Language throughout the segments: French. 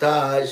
partage.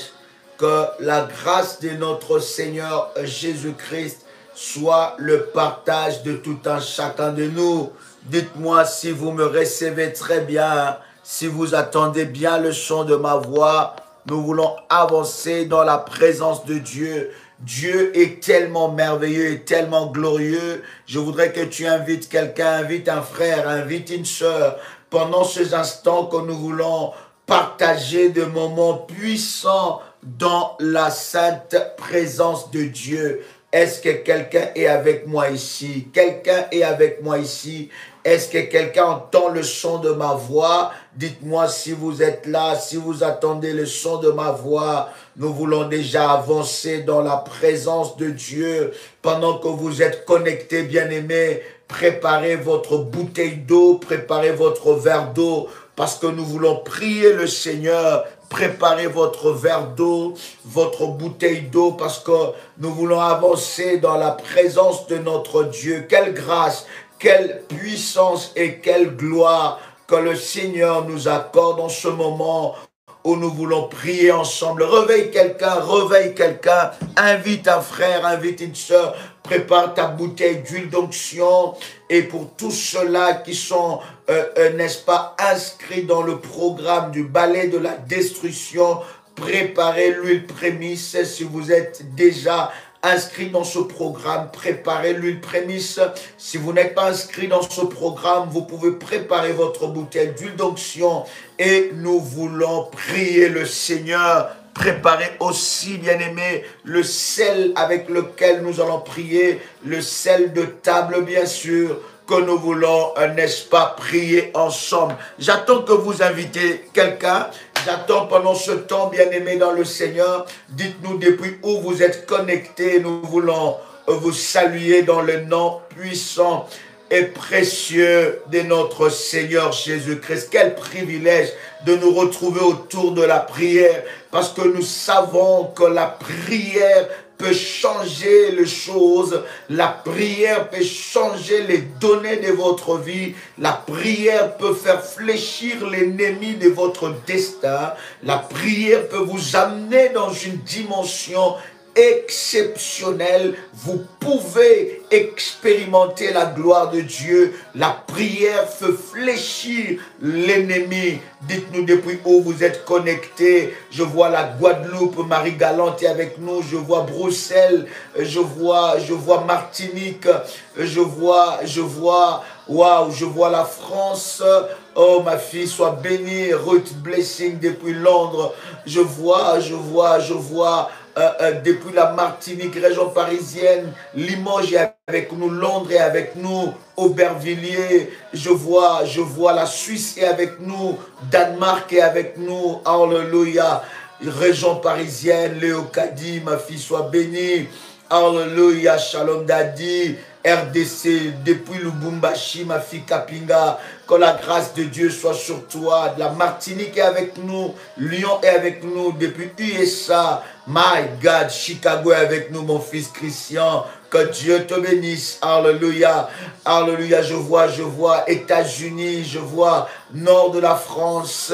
Que la grâce de notre Seigneur Jésus-Christ soit le partage de tout un chacun de nous. Dites-moi si vous me recevez très bien, si vous attendez bien le son de ma voix. Nous voulons avancer dans la présence de Dieu. Dieu est tellement merveilleux et tellement glorieux. Je voudrais que tu invites quelqu'un, invite un frère, invite une sœur. Pendant ces instants que nous voulons partager des moments puissants dans la sainte présence de Dieu. Est-ce que quelqu'un est avec moi ici? Quelqu'un est avec moi ici? Est-ce que quelqu'un entend le son de ma voix? Dites-moi si vous êtes là, si vous attendez le son de ma voix. Nous voulons déjà avancer dans la présence de Dieu. Pendant que vous êtes connectés, bien-aimés, préparez votre bouteille d'eau, préparez votre verre d'eau, parce que nous voulons prier le Seigneur. Préparez votre verre d'eau, votre bouteille d'eau, parce que nous voulons avancer dans la présence de notre Dieu. Quelle grâce, quelle puissance et quelle gloire que le Seigneur nous accorde en ce moment où nous voulons prier ensemble. Réveille quelqu'un, invite un frère, invite une sœur, prépare ta bouteille d'huile d'onction. Et pour tous ceux-là qui sont, n'est-ce pas, inscrits dans le programme du balai de la destruction, préparez l'huile prémisse. Si vous êtes déjà inscrit dans ce programme, préparez l'huile prémisse. Si vous n'êtes pas inscrit dans ce programme, vous pouvez préparer votre bouteille d'huile d'onction et nous voulons prier le Seigneur. Préparez aussi, bien-aimés, le sel avec lequel nous allons prier, le sel de table, bien sûr, que nous voulons, n'est-ce pas, prier ensemble. J'attends que vous invitez quelqu'un. J'attends pendant ce temps, bien-aimé dans le Seigneur. Dites-nous depuis où vous êtes connectés. Nous voulons vous saluer dans le nom puissant et précieux de notre Seigneur Jésus-Christ. Quel privilège de nous retrouver autour de la prière, parce que nous savons que la prière peut changer les choses. La prière peut changer les données de votre vie. La prière peut faire fléchir l'ennemi de votre destin. La prière peut vous amener dans une dimension exceptionnelle. Vous pouvez expérimenter la gloire de Dieu. La prière fait fléchir l'ennemi. Dites-nous depuis où vous êtes connectés. Je vois la Guadeloupe, Marie Galante est avec nous. Je vois Bruxelles, je vois Martinique, je vois la France. Oh, ma fille, sois bénie. Ruth Blessing depuis Londres. Je vois depuis la Martinique, région parisienne, Limoges est avec nous, Londres est avec nous, Aubervilliers, je vois la Suisse est avec nous, Danemark est avec nous, alléluia, région parisienne, Léocadie, ma fille, sois bénie, alléluia, Shalom Dadi, RDC, depuis Lubumbashi, ma fille Kapinga, que la grâce de Dieu soit sur toi. La Martinique est avec nous, Lyon est avec nous, depuis USA, my God, Chicago est avec nous, mon fils Christian. Que Dieu te bénisse, alléluia, alléluia. Je vois États-Unis, je vois nord de la France,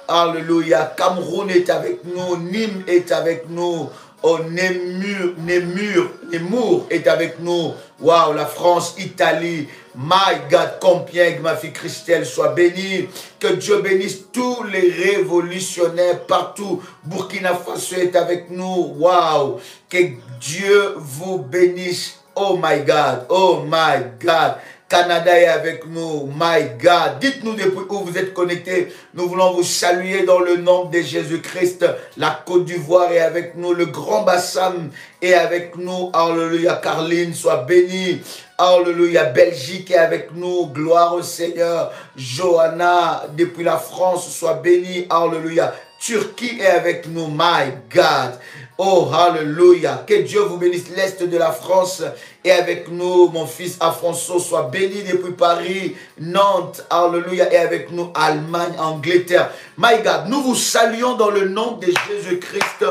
alléluia. Cameroun est avec nous, Nîmes est avec nous. Oh, Nemours est avec nous. Waouh, la France, Italie. My God, Compiègne, ma fille Christelle, sois bénie. Que Dieu bénisse tous les révolutionnaires partout. Burkina Faso est avec nous. Waouh, que Dieu vous bénisse. Oh my God, oh my God. Canada est avec nous, my God. Dites-nous depuis où vous êtes connectés. Nous voulons vous saluer dans le nom de Jésus-Christ. La Côte d'Ivoire est avec nous. Le Grand Bassam est avec nous. Alléluia. Carline, sois bénie. Alléluia. Belgique est avec nous. Gloire au Seigneur. Johanna, depuis la France, sois bénie. Alléluia. Turquie est avec nous, my God. Oh, alléluia. Que Dieu vous bénisse. L'Est de la France est avec nous. Mon fils Afonso, soit béni depuis Paris. Nantes, alléluia, est avec nous. Allemagne, Angleterre. My God, nous vous saluons dans le nom de Jésus-Christ.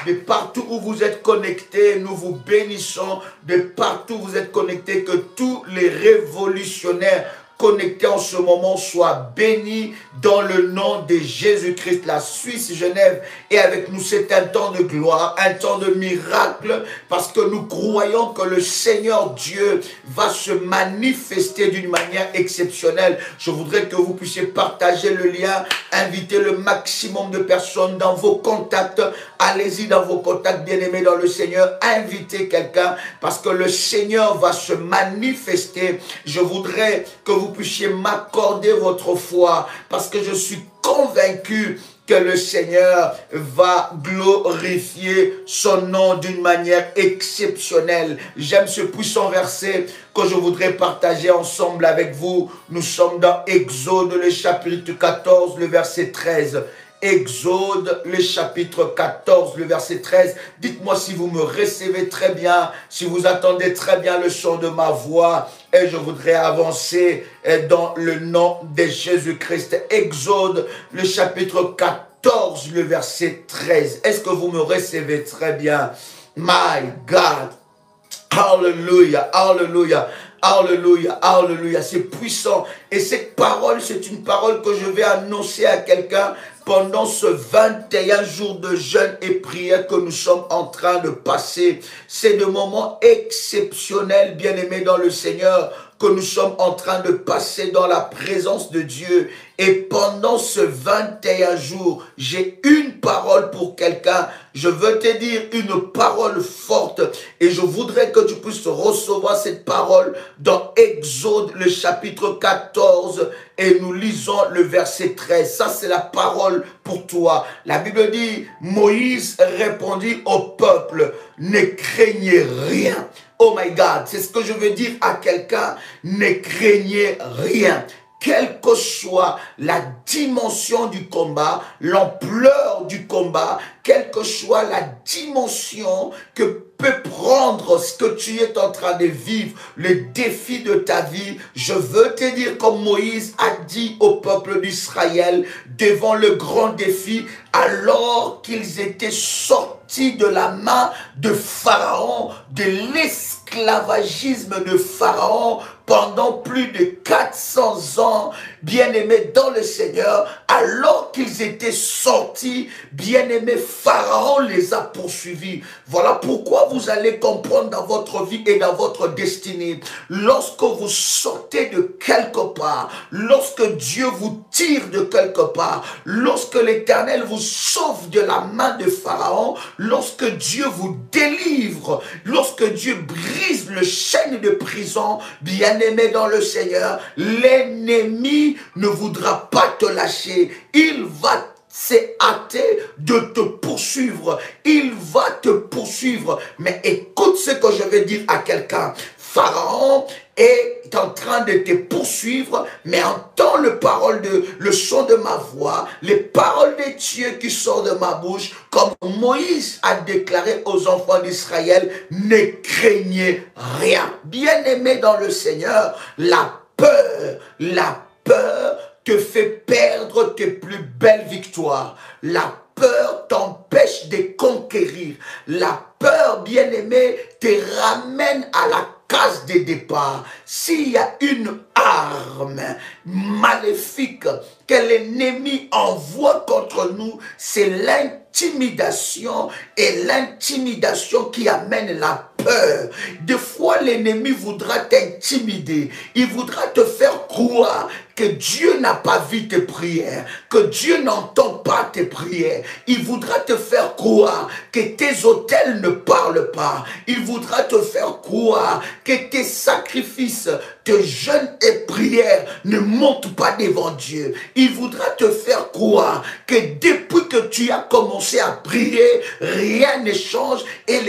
De partout où vous êtes connectés, nous vous bénissons. De partout où vous êtes connectés, que tous les révolutionnaires connectés en ce moment soient bénis dans le nom de Jésus-Christ. La Suisse, Genève est avec nous. C'est un temps de gloire, un temps de miracle, parce que nous croyons que le Seigneur Dieu va se manifester d'une manière exceptionnelle. Je voudrais que vous puissiez partager le lien, inviter le maximum de personnes dans vos contacts. Allez-y dans vos contacts, bien-aimés dans le Seigneur. Invitez quelqu'un, parce que le Seigneur va se manifester. Je voudrais que vous puissiez m'accorder votre foi, parce que je suis convaincu que le Seigneur va glorifier son nom d'une manière exceptionnelle. J'aime ce puissant verset que je voudrais partager ensemble avec vous. Nous sommes dans Exode, le chapitre 14, le verset 13. Exode, le chapitre 14, le verset 13. Dites-moi si vous me recevez très bien, si vous attendez très bien le son de ma voix. Et je voudrais avancer dans le nom de Jésus-Christ. Exode, le chapitre 14, le verset 13. Est-ce que vous me recevez très bien? My God. Alléluia, alléluia. Alléluia, alléluia, c'est puissant. Et cette parole, c'est une parole que je vais annoncer à quelqu'un pendant ce 21 jours de jeûne et prière que nous sommes en train de passer. C'est des moments exceptionnels, bien-aimés dans le Seigneur, que nous sommes en train de passer dans la présence de Dieu. Et pendant ce 21 jours, j'ai une parole pour quelqu'un. Je veux te dire une parole forte. Et je voudrais que tu puisses recevoir cette parole dans Exode, le chapitre 14. Et nous lisons le verset 13. Ça, c'est la parole pour toi. La Bible dit, Moïse répondit au peuple, ne craignez rien. Oh my God, c'est ce que je veux dire à quelqu'un, ne craignez rien. Quelle que soit la dimension du combat, l'ampleur du combat, quelle que soit la dimension que peut prendre ce que tu es en train de vivre, le défi de ta vie, je veux te dire comme Moïse a dit au peuple d'Israël devant le grand défi, alors qu'ils étaient sortis de la main de Pharaon, de l'esclavagisme de Pharaon, pendant plus de 400 ans, bien-aimés dans le Seigneur, alors qu'ils étaient sortis, bien-aimés, Pharaon les a poursuivis. Voilà pourquoi vous allez comprendre dans votre vie et dans votre destinée. Lorsque vous sortez de quelque part, lorsque Dieu vous tire de quelque part, lorsque l'Éternel vous sauve de la main de Pharaon, lorsque Dieu vous délivre, lorsque Dieu brise le chaîne de prison, bien-aimé dans le Seigneur, l'ennemi ne voudra pas te lâcher. Il va s'est hâté de te poursuivre. Il va te poursuivre. Mais écoute ce que je vais dire à quelqu'un. Pharaon est en train de te poursuivre, mais entends le son de ma voix, les paroles de Dieu qui sortent de ma bouche, comme Moïse a déclaré aux enfants d'Israël, ne craignez rien. Bien-aimé dans le Seigneur, la peur te fait perdre tes plus belles victoires. La peur t'empêche de conquérir. La peur, bien-aimé, te ramène à la case de départ. S'il y a une arme maléfique que l'ennemi envoie contre nous, c'est l'intimidation, et l'intimidation qui amène la peur. Des fois, l'ennemi voudra t'intimider. Il voudra te faire croire que Dieu n'a pas vu tes prières, que Dieu n'entend pas tes prières. Il voudra te faire croire que tes autels ne parlent pas. Il voudra te faire croire que tes sacrifices, tes jeûnes et prières ne montent pas devant Dieu. Il voudra te faire croire que depuis que tu as commencé à prier, rien ne change et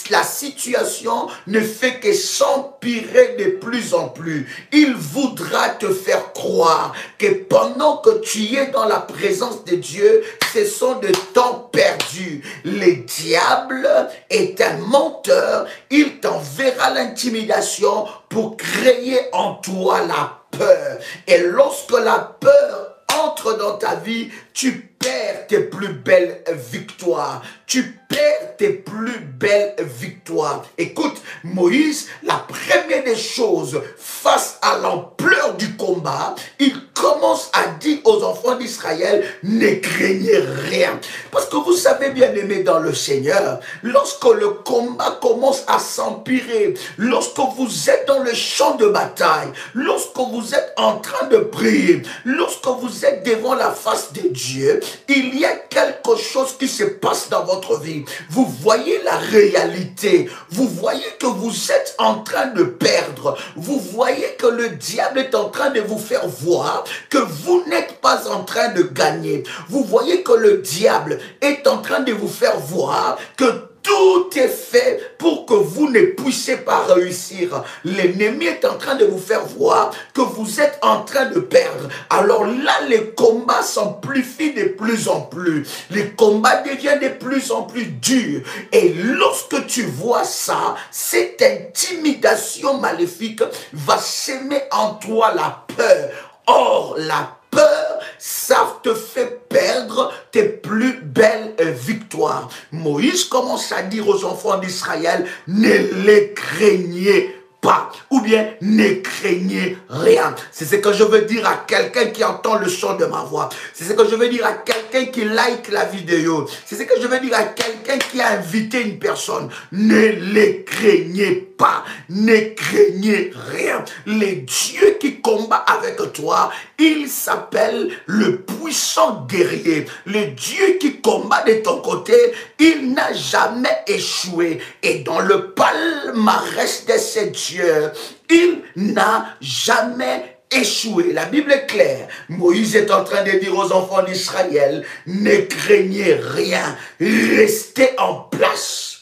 la situation ne fait que s'empirer de plus en plus. Il voudra te faire croire que pendant que tu es dans la présence de Dieu, ce sont des temps perdus. Le diable est un menteur. Il t'enverra l'intimidation pour créer en toi la peur. Et lorsque la peur entre dans ta vie, tu perds tes plus belles victoires. Tu perds tes plus belles victoires. Écoute, Moïse, la première des choses, face à l'ampleur du combat, il commence à dire aux enfants d'Israël, ne craignez rien. Parce que vous savez, bien aimé dans le Seigneur, lorsque le combat commence à s'empirer, lorsque vous êtes dans le champ de bataille, lorsque vous êtes en train de prier, lorsque vous êtes devant la face de Dieu, il y a quelque chose qui se passe dans votre vie. Vous voyez la réalité, vous voyez que vous êtes en train de perdre, vous voyez que le diable est en train de vous faire voir que vous n'êtes pas en train de gagner. Vous voyez que le diable est en train de vous faire voir que tout est fait pour que vous ne puissiez pas réussir. L'ennemi est en train de vous faire voir que vous êtes en train de perdre. Alors là, les combats s'amplifient de plus en plus. Les combats deviennent de plus en plus durs. Et lorsque tu vois ça, cette intimidation maléfique va s'aimer en toi la peur. Or, la peur, ça te fait perdre tes plus belles victoires. Moïse commence à dire aux enfants d'Israël, ne les craignez pas, ou bien ne craignez rien. C'est ce que je veux dire à quelqu'un qui entend le son de ma voix. C'est ce que je veux dire à quelqu'un qui like la vidéo. C'est ce que je veux dire à quelqu'un qui a invité une personne. Ne les craignez pas, ne craignez rien. Le Dieu qui combat avec toi, il s'appelle le puissant guerrier. Le Dieu qui combat de ton côté, il n'a jamais échoué. Et dans le palmarès de ces dieux, il n'a jamais échoué. La Bible est claire. Moïse est en train de dire aux enfants d'Israël, ne craignez rien, restez en place.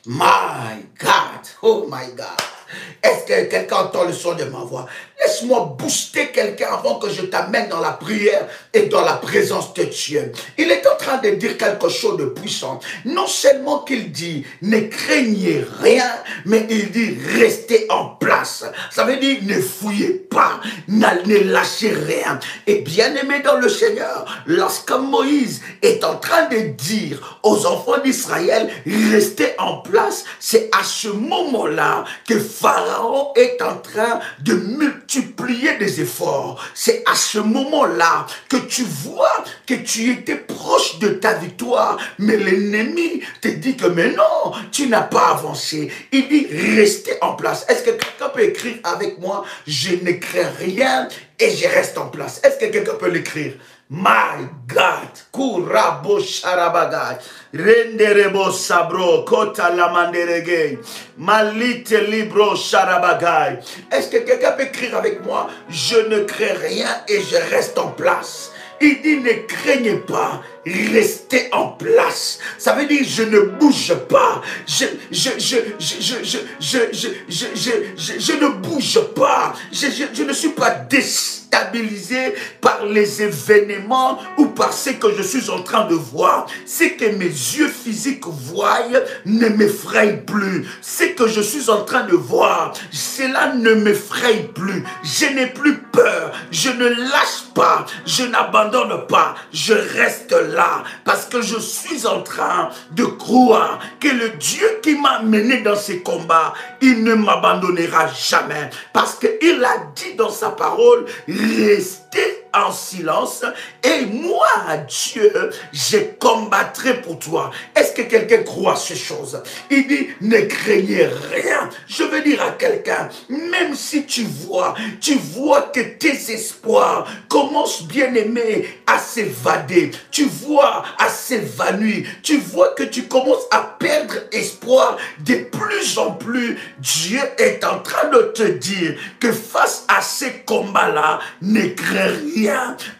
My God, oh my God. Est-ce que quelqu'un entend le son de ma voix? Laisse-moi booster quelqu'un avant que je t'amène dans la prière et dans la présence de Dieu. Il est en train de dire quelque chose de puissant. Non seulement qu'il dit, ne craignez rien, mais il dit, restez en place. Ça veut dire, ne fouillez pas, ne lâchez rien. Et bien aimé dans le Seigneur, lorsque Moïse est en train de dire aux enfants d'Israël, restez en place, c'est à ce moment-là que Pharaon est en train de multiplier des efforts. C'est à ce moment-là que tu vois que tu étais proche de ta victoire, mais l'ennemi te dit que mais non, tu n'as pas avancé. Il dit restez en place. Est-ce que quelqu'un peut écrire avec moi? Je ne crains rien et je reste en place. Est-ce que quelqu'un peut l'écrire? My God, Kurabo Sharabagay, Renderebo Sabro, Kota Lamanderege, Malite Libro Sharabagay. Est-ce que quelqu'un peut écrire avec moi? Je ne crains rien et je reste en place. Il dit ne craignez pas, restez en place. Ça veut dire je ne bouge pas. Je ne bouge pas. Je ne suis pas déstabilisé par les événements ou par ce que je suis en train de voir. Ce que mes yeux physiques voient ne m'effraie plus. Ce que je suis en train de voir, cela ne m'effraie plus. Je n'ai plus peur. Je ne lâche pas. Je n'abandonne pas, je reste là parce que je suis en train de croire que le Dieu qui m'a mené dans ces combats, il ne m'abandonnera jamais parce qu'il a dit dans sa parole, restez en silence et moi, Dieu, je combattrai pour toi. Est-ce que quelqu'un croit ces choses? Il dit, ne craignez rien. Je veux dire à quelqu'un, même si tu vois que tes espoirs commencent, bien aimé, à s'évader, tu vois à s'évanouir, tu vois que tu commences à perdre espoir de plus en plus, Dieu est en train de te dire que face à ces combats-là, ne crains rien.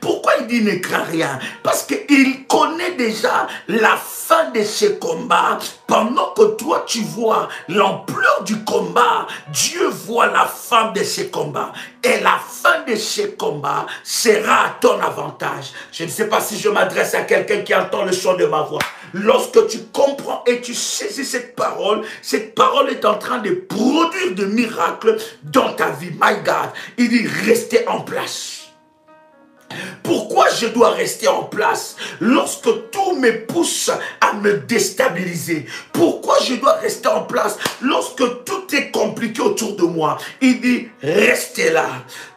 Pourquoi il dit ne crains rien? Parce qu'il connaît déjà la fin de ces combats. Pendant que toi tu vois l'ampleur du combat, Dieu voit la fin de ces combats. Et la fin de ces combats sera à ton avantage. Je ne sais pas si je m'adresse à quelqu'un qui entend le son de ma voix. Lorsque tu comprends et tu saisis cette parole est en train de produire des miracles dans ta vie. My God, il dit restez en place. Pourquoi je dois rester en place lorsque tout me pousse à me déstabiliser? Pourquoi je dois rester en place lorsque tout est compliqué autour de moi? Il dit, restez là,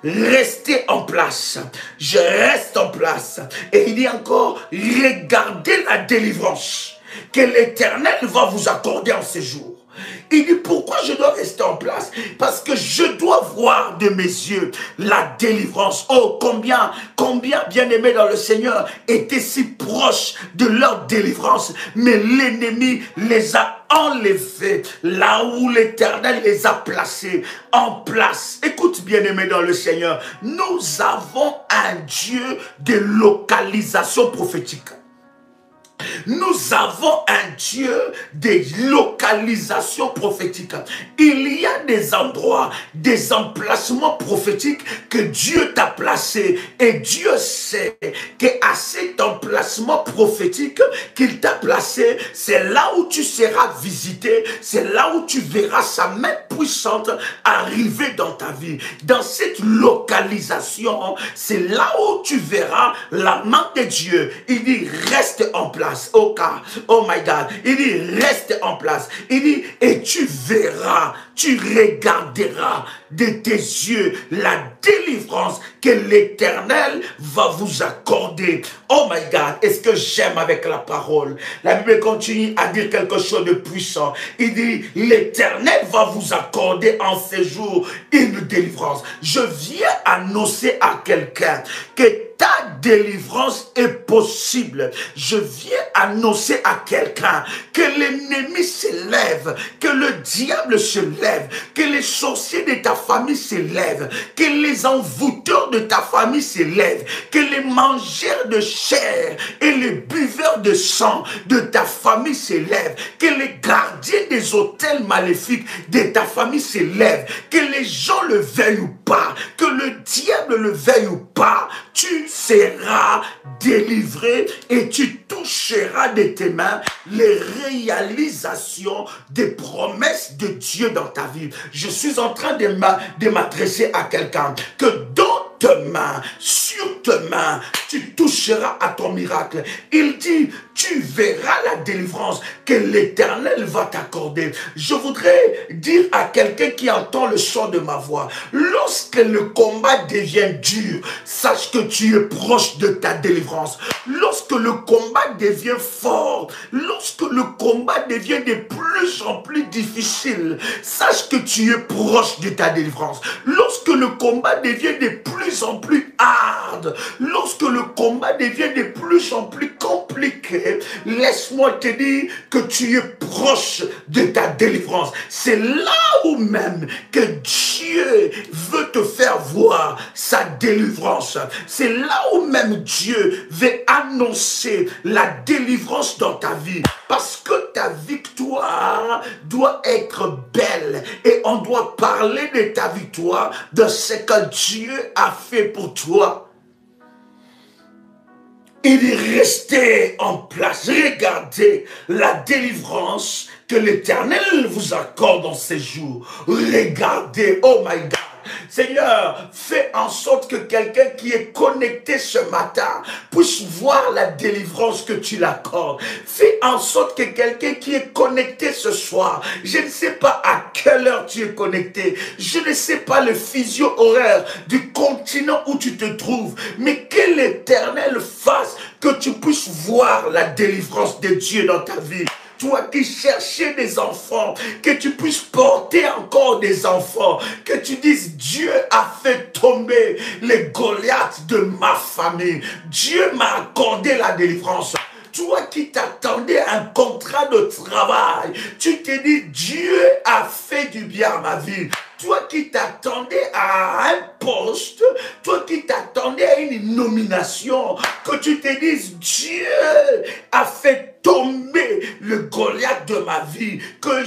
restez en place. Je reste en place. Et il dit encore, regardez la délivrance que l'Éternel va vous accorder en ces jours. Il dit, pourquoi je dois rester en place? Parce que je dois voir de mes yeux la délivrance. Oh, combien, bien-aimés dans le Seigneur étaient si proches de leur délivrance. Mais l'ennemi les a enlevés là où l'Éternel les a placés en place. Écoute, bien-aimés dans le Seigneur, nous avons un Dieu de localisation prophétique. Nous avons un Dieu des localisations prophétiques. Il y a des endroits, des emplacements prophétiques que Dieu t'a placé. Et Dieu sait qu'à cet emplacement prophétique qu'il t'a placé, c'est là où tu seras visité, c'est là où tu verras sa main puissante arriver dans ta vie. Dans cette localisation, c'est là où tu verras la main de Dieu. Il dit, reste en place. Oh my God. Il dit, reste en place. Il dit, et tu verras, tu regarderas de tes yeux la délivrance que l'Éternel va vous accorder. Oh my God, est-ce que j'aime avec la parole? La Bible continue à dire quelque chose de puissant. Il dit, l'Éternel va vous accorder en ces jours une délivrance. Je viens annoncer à quelqu'un que ta délivrance est possible. Je viens annoncer à quelqu'un que l'ennemi s'élève, que le diable se lève, que les sorciers de ta famille s'élèvent, que les envoûteurs de ta famille s'élèvent, que les mangeurs de chair et les buveurs de sang de ta famille s'élèvent, que les gardiens des hôtels maléfiques de ta famille s'élèvent, que les gens le veuillent ou pas, que le diable le veuille ou pas, tu seras délivré et tu toucheras de tes mains les réalisations des promesses de Dieu dans ta vie. Je suis en train de m'adresser à quelqu'un que dans tes mains, sur tes mains, tu toucheras à ton miracle. Il dit, tu verras la délivrance que l'Éternel va t'accorder. Je voudrais dire à quelqu'un qui entend le son de ma voix, lorsque le combat devient dur, sache que tu es proche de ta délivrance. Lorsque le combat devient fort, lorsque le combat devient de plus en plus difficile, sache que tu es proche de ta délivrance. Lorsque le combat devient de plus en plus hard, lorsque le combat devient de plus en plus compliqué, laisse-moi te dire que tu es proche de ta délivrance. C'est là où même que Dieu veut te faire voir sa délivrance. C'est là où même Dieu veut annoncer la délivrance dans ta vie. Parce que ta victoire doit être belle. Et on doit parler de ta victoire, de ce que Dieu a fait pour toi. Il est resté en place. Regardez la délivrance que l'Éternel vous accorde en ces jours. Regardez, oh my God. Seigneur, fais en sorte que quelqu'un qui est connecté ce matin puisse voir la délivrance que tu l'accordes. Fais en sorte que quelqu'un qui est connecté ce soir, je ne sais pas à quelle heure tu es connecté, je ne sais pas le physio horaire du continent où tu te trouves, mais que l'Éternel fasse que tu puisses voir la délivrance de Dieu dans ta vie. Toi qui cherchais des enfants, que tu puisses porter encore des enfants, que tu dises, Dieu a fait tomber les Goliaths de ma famille. Dieu m'a accordé la délivrance. Toi qui t'attendais à un contrat de travail, tu te dis, Dieu a fait du bien à ma vie. Toi qui t'attendais à un poste, toi qui t'attendais à une nomination, que tu te dises, Dieu a fait tomber le Goliath de ma vie, que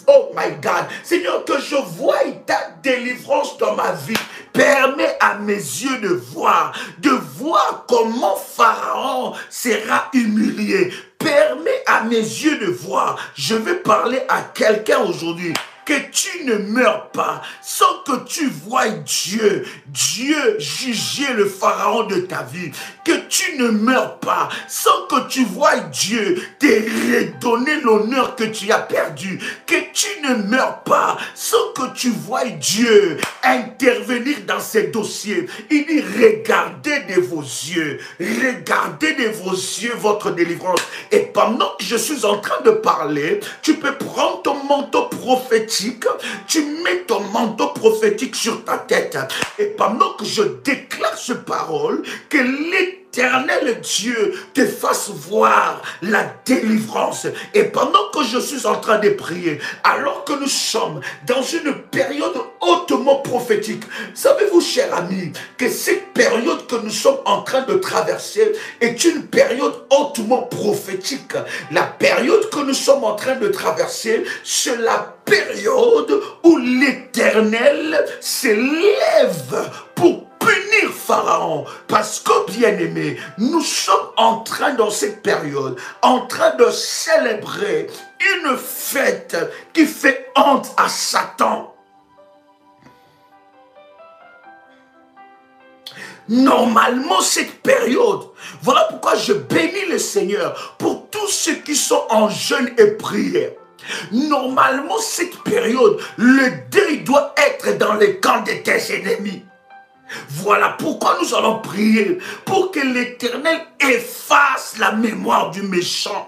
oh my God, Seigneur, que je voie ta délivrance dans ma vie. Permets à mes yeux de voir comment Pharaon sera humilié. Permets à mes yeux de voir. Je vais parler à quelqu'un aujourd'hui. que tu ne meurs pas sans que tu voies Dieu juger le pharaon de ta vie, que tu ne meurs pas sans que tu voies Dieu te redonner l'honneur que tu as perdu, que tu ne meurs pas sans que tu voies Dieu intervenir dans ces dossiers. Il dit, regardez de vos yeux votre délivrance. Et pendant que je suis en train de parler, tu peux prendre ton manteau prophétique, tu mets ton manteau prophétique sur ta tête. Et pendant que je déclare ce parole, que l'Éternel Dieu te fasse voir la délivrance. Et pendant que je suis en train de prier, alors que nous sommes dans une période hautement prophétique, savez-vous, cher ami, que cette période que nous sommes en train de traverser est une période hautement prophétique. La période que nous sommes en train de traverser, c'est la période où l'Éternel s'élève pour punir Pharaon. Parce que, bien-aimés, nous sommes en train, dans cette période, en train de célébrer une fête qui fait honte à Satan. Normalement, cette période, voilà pourquoi je bénis le Seigneur pour tous ceux qui sont en jeûne et prière. Normalement, cette période, le deuil doit être dans le camp de tes ennemis. Voilà pourquoi nous allons prier pour que l'Éternel efface la mémoire du méchant.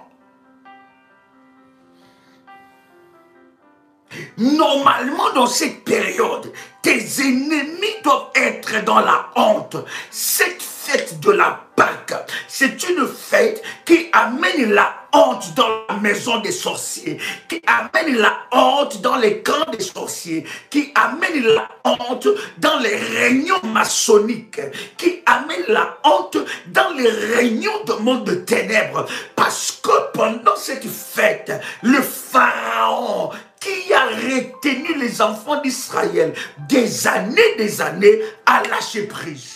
Normalement, dans cette période, tes ennemis doivent être dans la honte. Cette fête de la Pâque, c'est une fête qui amène la honte dans la maison des sorciers, qui amène la honte dans les camps des sorciers, qui amène la honte dans les réunions maçonniques, qui amène la honte dans les réunions de monde de ténèbres. Parce que pendant cette fête, le Pharaon qui a retenu les enfants d'Israël des années à lâcher prise.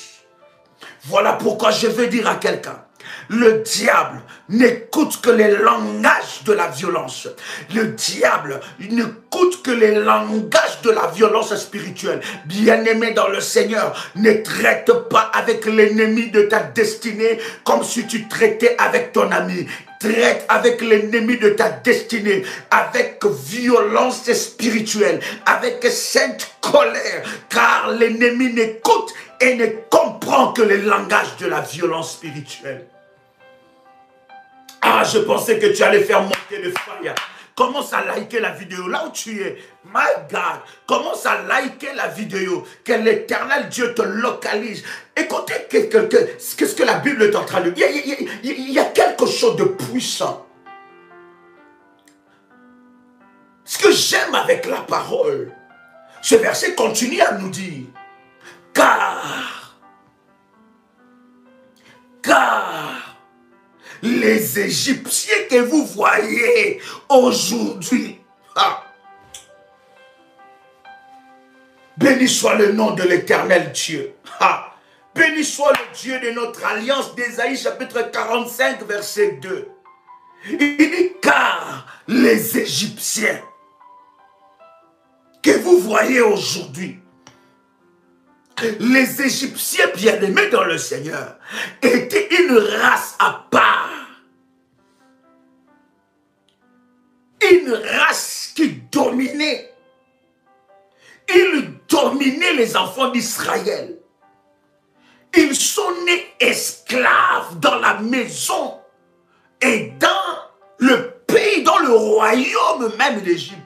Voilà pourquoi je veux dire à quelqu'un, le diable n'écoute que les langages de la violence. Le diable n'écoute que les langages de la violence spirituelle. Bien-aimé dans le Seigneur, ne traite pas avec l'ennemi de ta destinée comme si tu traitais avec ton ami. Traite avec l'ennemi de ta destinée, avec violence spirituelle, avec sainte colère, car l'ennemi n'écoute et ne comprend que le langage de la violence spirituelle. Ah, je pensais que tu allais faire monter le fire. Commence à liker la vidéo là où tu es. My God, commence à liker la vidéo. Que l'Éternel Dieu te localise. Écoutez qu'est-ce que la Bible est en train de dire. Il y a quelque chose de puissant. Ce que j'aime avec la parole, ce verset continue à nous dire, car les Égyptiens que vous voyez aujourd'hui, béni soit le nom de l'Éternel Dieu. Béni soit le Dieu de notre alliance, d'Ésaïe chapitre 45 verset 2. Il dit, car les Égyptiens que vous voyez aujourd'hui, les Égyptiens bien-aimés dans le Seigneur étaient une race à part. Une race qui dominait. Ils dominaient les enfants d'Israël. Ils sont nés esclaves dans la maison et dans le pays, dans le royaume même d'Égypte.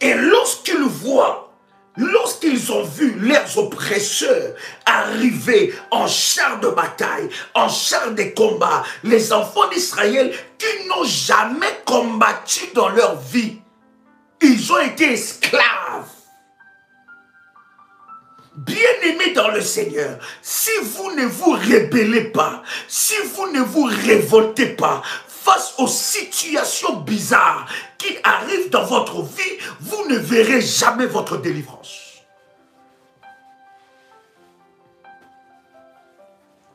Et lorsqu'ils voient, lorsqu'ils ont vu leurs oppresseurs arriver en char de bataille, en char de combat, les enfants d'Israël qui n'ont jamais combattu dans leur vie, ils ont été esclaves. Bien-aimés dans le Seigneur, si vous ne vous rébellez pas, si vous ne vous révoltez pas face aux situations bizarres qui arrivent dans votre vie, vous ne verrez jamais votre délivrance.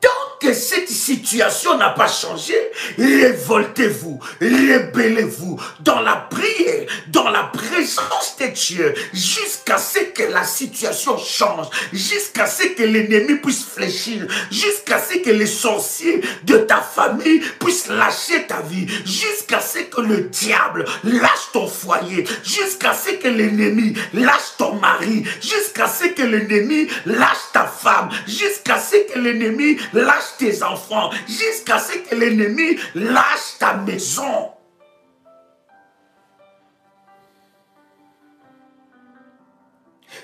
Tant que cette situation n'a pas changé, révoltez-vous, rébellez-vous dans la prière, dans la présence de Dieu, jusqu'à ce que la situation change, jusqu'à ce que l'ennemi puisse fléchir, jusqu'à ce que les sorciers de ta famille puissent lâcher ta vie, jusqu'à ce que le diable lâche ton foyer, jusqu'à ce que l'ennemi lâche ton mari, jusqu'à ce que l'ennemi lâche ta femme, jusqu'à ce que l'ennemi lâche tes enfants, jusqu'à ce que l'ennemi lâche ta maison.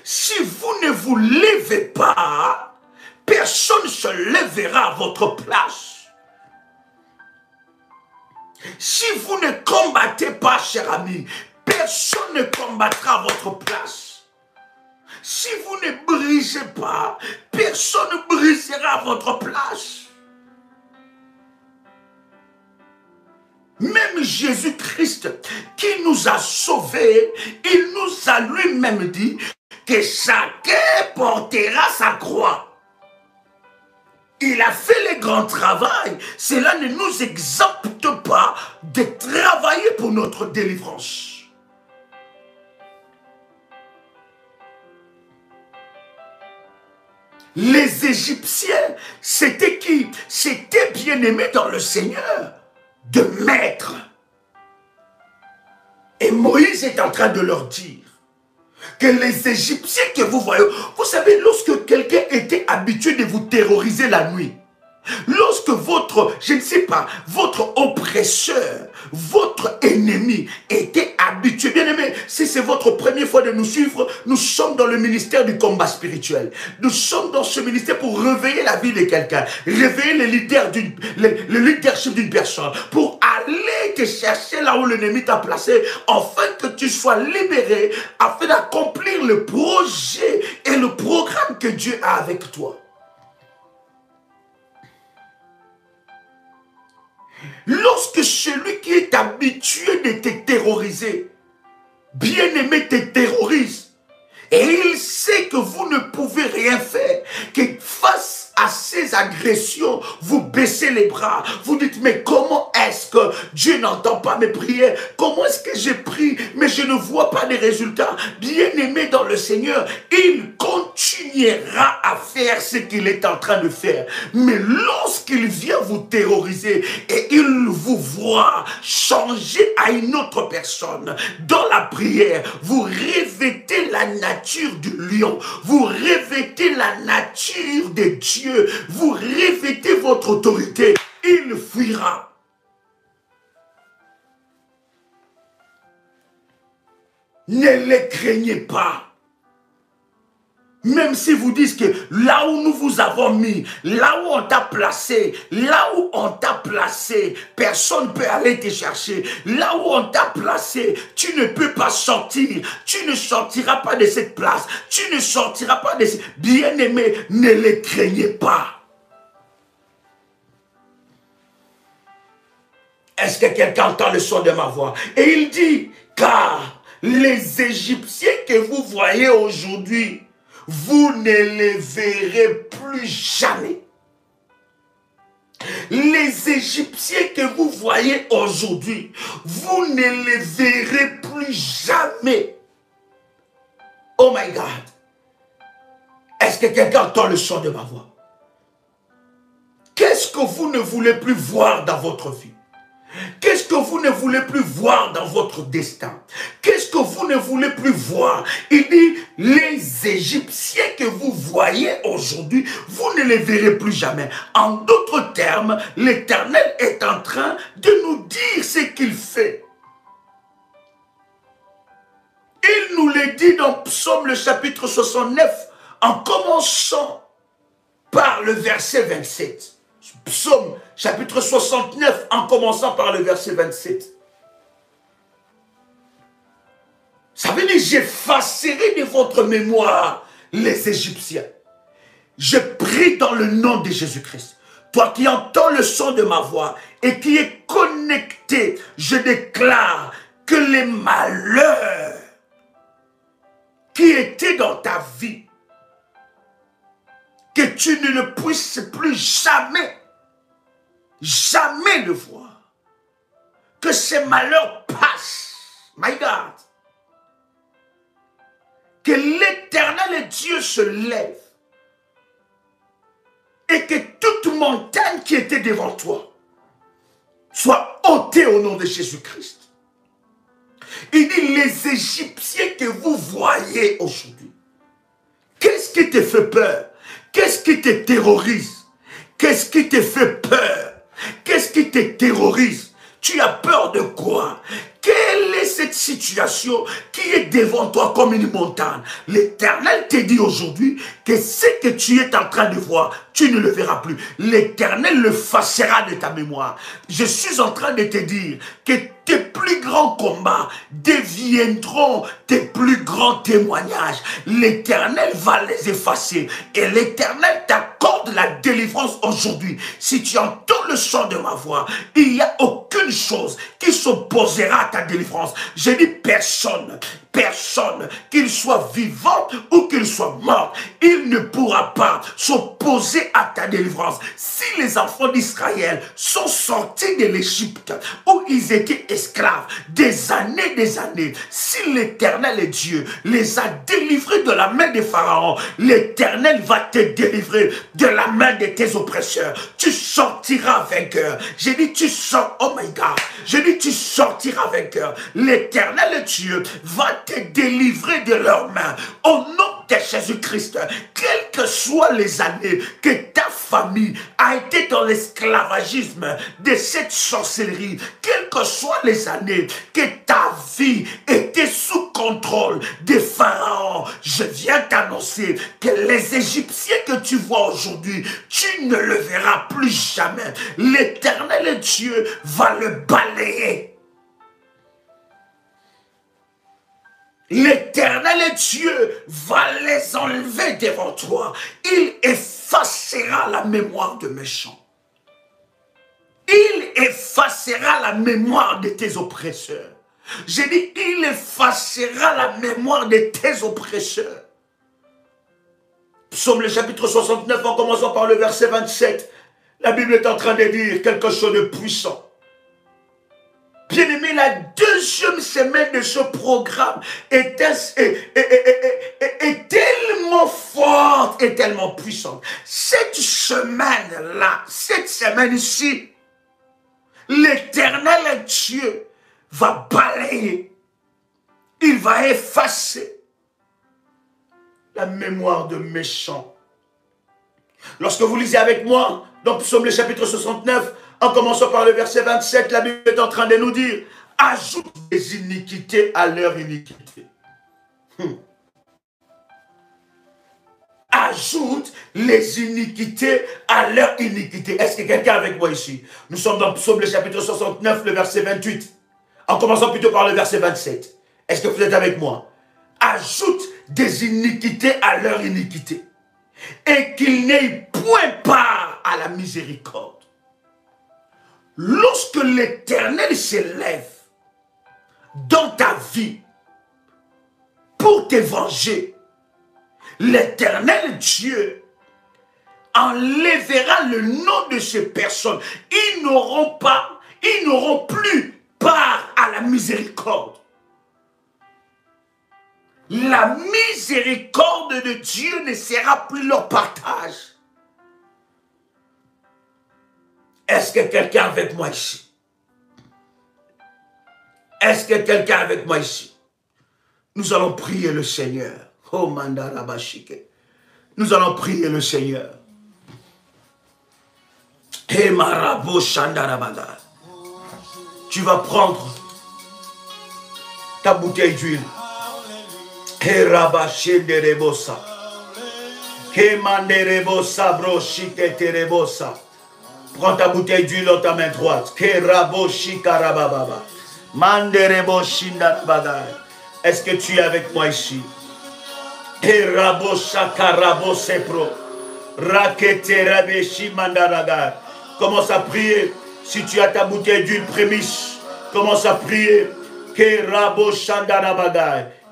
Si vous ne vous levez pas, personne ne se lèvera à votre place. Si vous ne combattez pas, cher ami, personne ne combattra à votre place. Si vous ne brisez pas, personne ne brisera à votre place. Même Jésus-Christ, qui nous a sauvés, il nous a lui-même dit que chacun portera sa croix. Il a fait le grand travail. Cela ne nous exempte pas de travailler pour notre délivrance. Les Égyptiens, c'était qui? C'était bien-aimés dans le Seigneur, de maître. Et Moïse est en train de leur dire que les Égyptiens que vous voyez, vous savez, lorsque quelqu'un était habitué de vous terroriser la nuit, lorsque votre, je ne sais pas, votre oppresseur, votre ennemi était habitué, bien aimé, si c'est votre première fois de nous suivre, nous sommes dans le ministère du combat spirituel. Nous sommes dans ce ministère pour réveiller la vie de quelqu'un, réveiller le leadership d'une personne, pour aller te chercher là où l'ennemi t'a placé, afin que tu sois libéré, afin d'accomplir le projet et le programme que Dieu a avec toi. Lorsque celui qui est habitué de te terroriser, bien-aimé, te terrorise, et il sait que vous ne pouvez rien faire, que face à ces agressions, vous baissez les bras, vous dites, mais comment est-ce que Dieu n'entend pas mes prières? Comment est-ce que j'ai prié, mais je ne vois pas de résultats? Bien-aimé dans le Seigneur, il continuera à faire ce qu'il est en train de faire. Mais lorsqu'il vient vous terroriser et il vous voit changer à une autre personne, dans la prière, vous revêtez la nature du lion, vous revêtez la nature de Dieu, vous revêtez votre autorité, il fuira. Ne les craignez pas. Même si vous dites que là où nous vous avons mis, là où on t'a placé, personne ne peut aller te chercher. Là où on t'a placé, tu ne peux pas sortir. Tu ne sortiras pas de cette place. Tu ne sortiras pas de cette... Bien-aimés, ne les craignez pas. Est-ce que quelqu'un entend le son de ma voix? Et il dit, car les Égyptiens que vous voyez aujourd'hui, vous ne les verrez plus jamais. Les Égyptiens que vous voyez aujourd'hui, vous ne les verrez plus jamais. Oh my God. Est-ce que quelqu'un entend le son de ma voix? Qu'est-ce que vous ne voulez plus voir dans votre vie? Qu'est-ce que vous ne voulez plus voir dans votre destin? Qu'est-ce que vous ne voulez plus voir? Il dit, les Égyptiens que vous voyez aujourd'hui, vous ne les verrez plus jamais. En d'autres termes, l'Éternel est en train de nous dire ce qu'il fait. Il nous le dit dans Psaume le chapitre 69, en commençant par le verset 27. Psaume chapitre 69, en commençant par le verset 27. Ça veut dire, j'effacerai de votre mémoire les Égyptiens. Je prie dans le nom de Jésus-Christ. Toi qui entends le son de ma voix et qui es connecté, je déclare que les malheurs qui étaient dans ta vie, que tu ne le puisses plus jamais jamais le voir. Que ces malheurs passent. My God. Que l'Éternel Dieu se lève. Et que toute montagne qui était devant toi soit ôtée au nom de Jésus-Christ. Il dit, les Égyptiens que vous voyez aujourd'hui, qu'est-ce qui te fait peur? Qu'est-ce qui te terrorise? Qu'est-ce qui te fait peur? Qu'est-ce qui te terrorise? Tu as peur de quoi? Quelle est cette situation qui est devant toi comme une montagne? L'Éternel te dit aujourd'hui que ce que tu es en train de voir, tu ne le verras plus. L'Éternel le effacera de ta mémoire. Je suis en train de te dire que tes plus grands combats deviendront tes plus grands témoignages. L'Éternel va les effacer. Et l'Éternel t'accorde la délivrance aujourd'hui. Si tu entends le son de ma voix, il n'y a aucune chose qui s'opposera à ta délivrance. Je dis personne, qu'il soit vivant ou qu'il soit mort, il ne pourra pas s'opposer à ta délivrance. Si les enfants d'Israël sont sortis de l'Égypte où ils étaient esclaves des années, si l'Éternel est Dieu les a délivrés de la main des pharaons, l'Éternel va te délivrer de la main de tes oppresseurs. Tu sortiras vainqueur. J'ai dit tu sors, oh my God, j'ai dit tu sortiras vainqueur. L'Éternel Dieu va te délivrer de leurs mains au nom de Jésus-Christ. Quelles que soient les années que ta famille a été dans l'esclavagisme de cette sorcellerie, quelles que soient les années que ta vie était sous contrôle des pharaons, je viens t'annoncer que les Égyptiens que tu vois aujourd'hui, tu ne le verras plus jamais. L'Éternel Dieu va le balayer. L'Éternel Dieu va les enlever devant toi. Il effacera la mémoire de méchants. Il effacera la mémoire de tes oppresseurs. J'ai dit, il effacera la mémoire de tes oppresseurs. Psaume le chapitre 69, en commençant par le verset 27, la Bible est en train de dire quelque chose de puissant. Bien-aimé, la deuxième semaine de ce programme est tellement forte et tellement puissante. Cette semaine-là, cette semaine-ci, l'Éternel Dieu va balayer, il va effacer la mémoire de méchants. Lorsque vous lisez avec moi, dans Psaume le chapitre 69, en commençant par le verset 27, la Bible est en train de nous dire, ajoute les iniquités à leur iniquité. Ajoute les iniquités à leur iniquité. Est-ce que quelqu'un est avec moi ici? Nous sommes dans Psaume le chapitre 69, le verset 28. En commençant plutôt par le verset 27. Est-ce que vous êtes avec moi? Ajoute des iniquités à leur iniquité. Et qu'ils n'aient point part à la miséricorde. Lorsque l'Éternel s'élève dans ta vie pour te venger, l'Éternel Dieu enlèvera le nom de ces personnes. Ils n'auront plus part à la miséricorde. La miséricorde de Dieu ne sera plus leur partage. Est-ce que quelqu'un est avec moi ici? Est-ce que quelqu'un est avec moi ici? Nous allons prier le Seigneur. Oh Mandarabashike. Nous allons prier le Seigneur. Hey Marabo Shandarabaga. Tu vas prendre ta bouteille d'huile. Hey Rabashenderebosa. Hey Manderebosa broshike terebosa. Prends ta bouteille d'huile dans ta main droite. Est-ce que tu es avec moi ici? Commence à prier. Si tu as ta bouteille d'huile prémisse, commence à prier.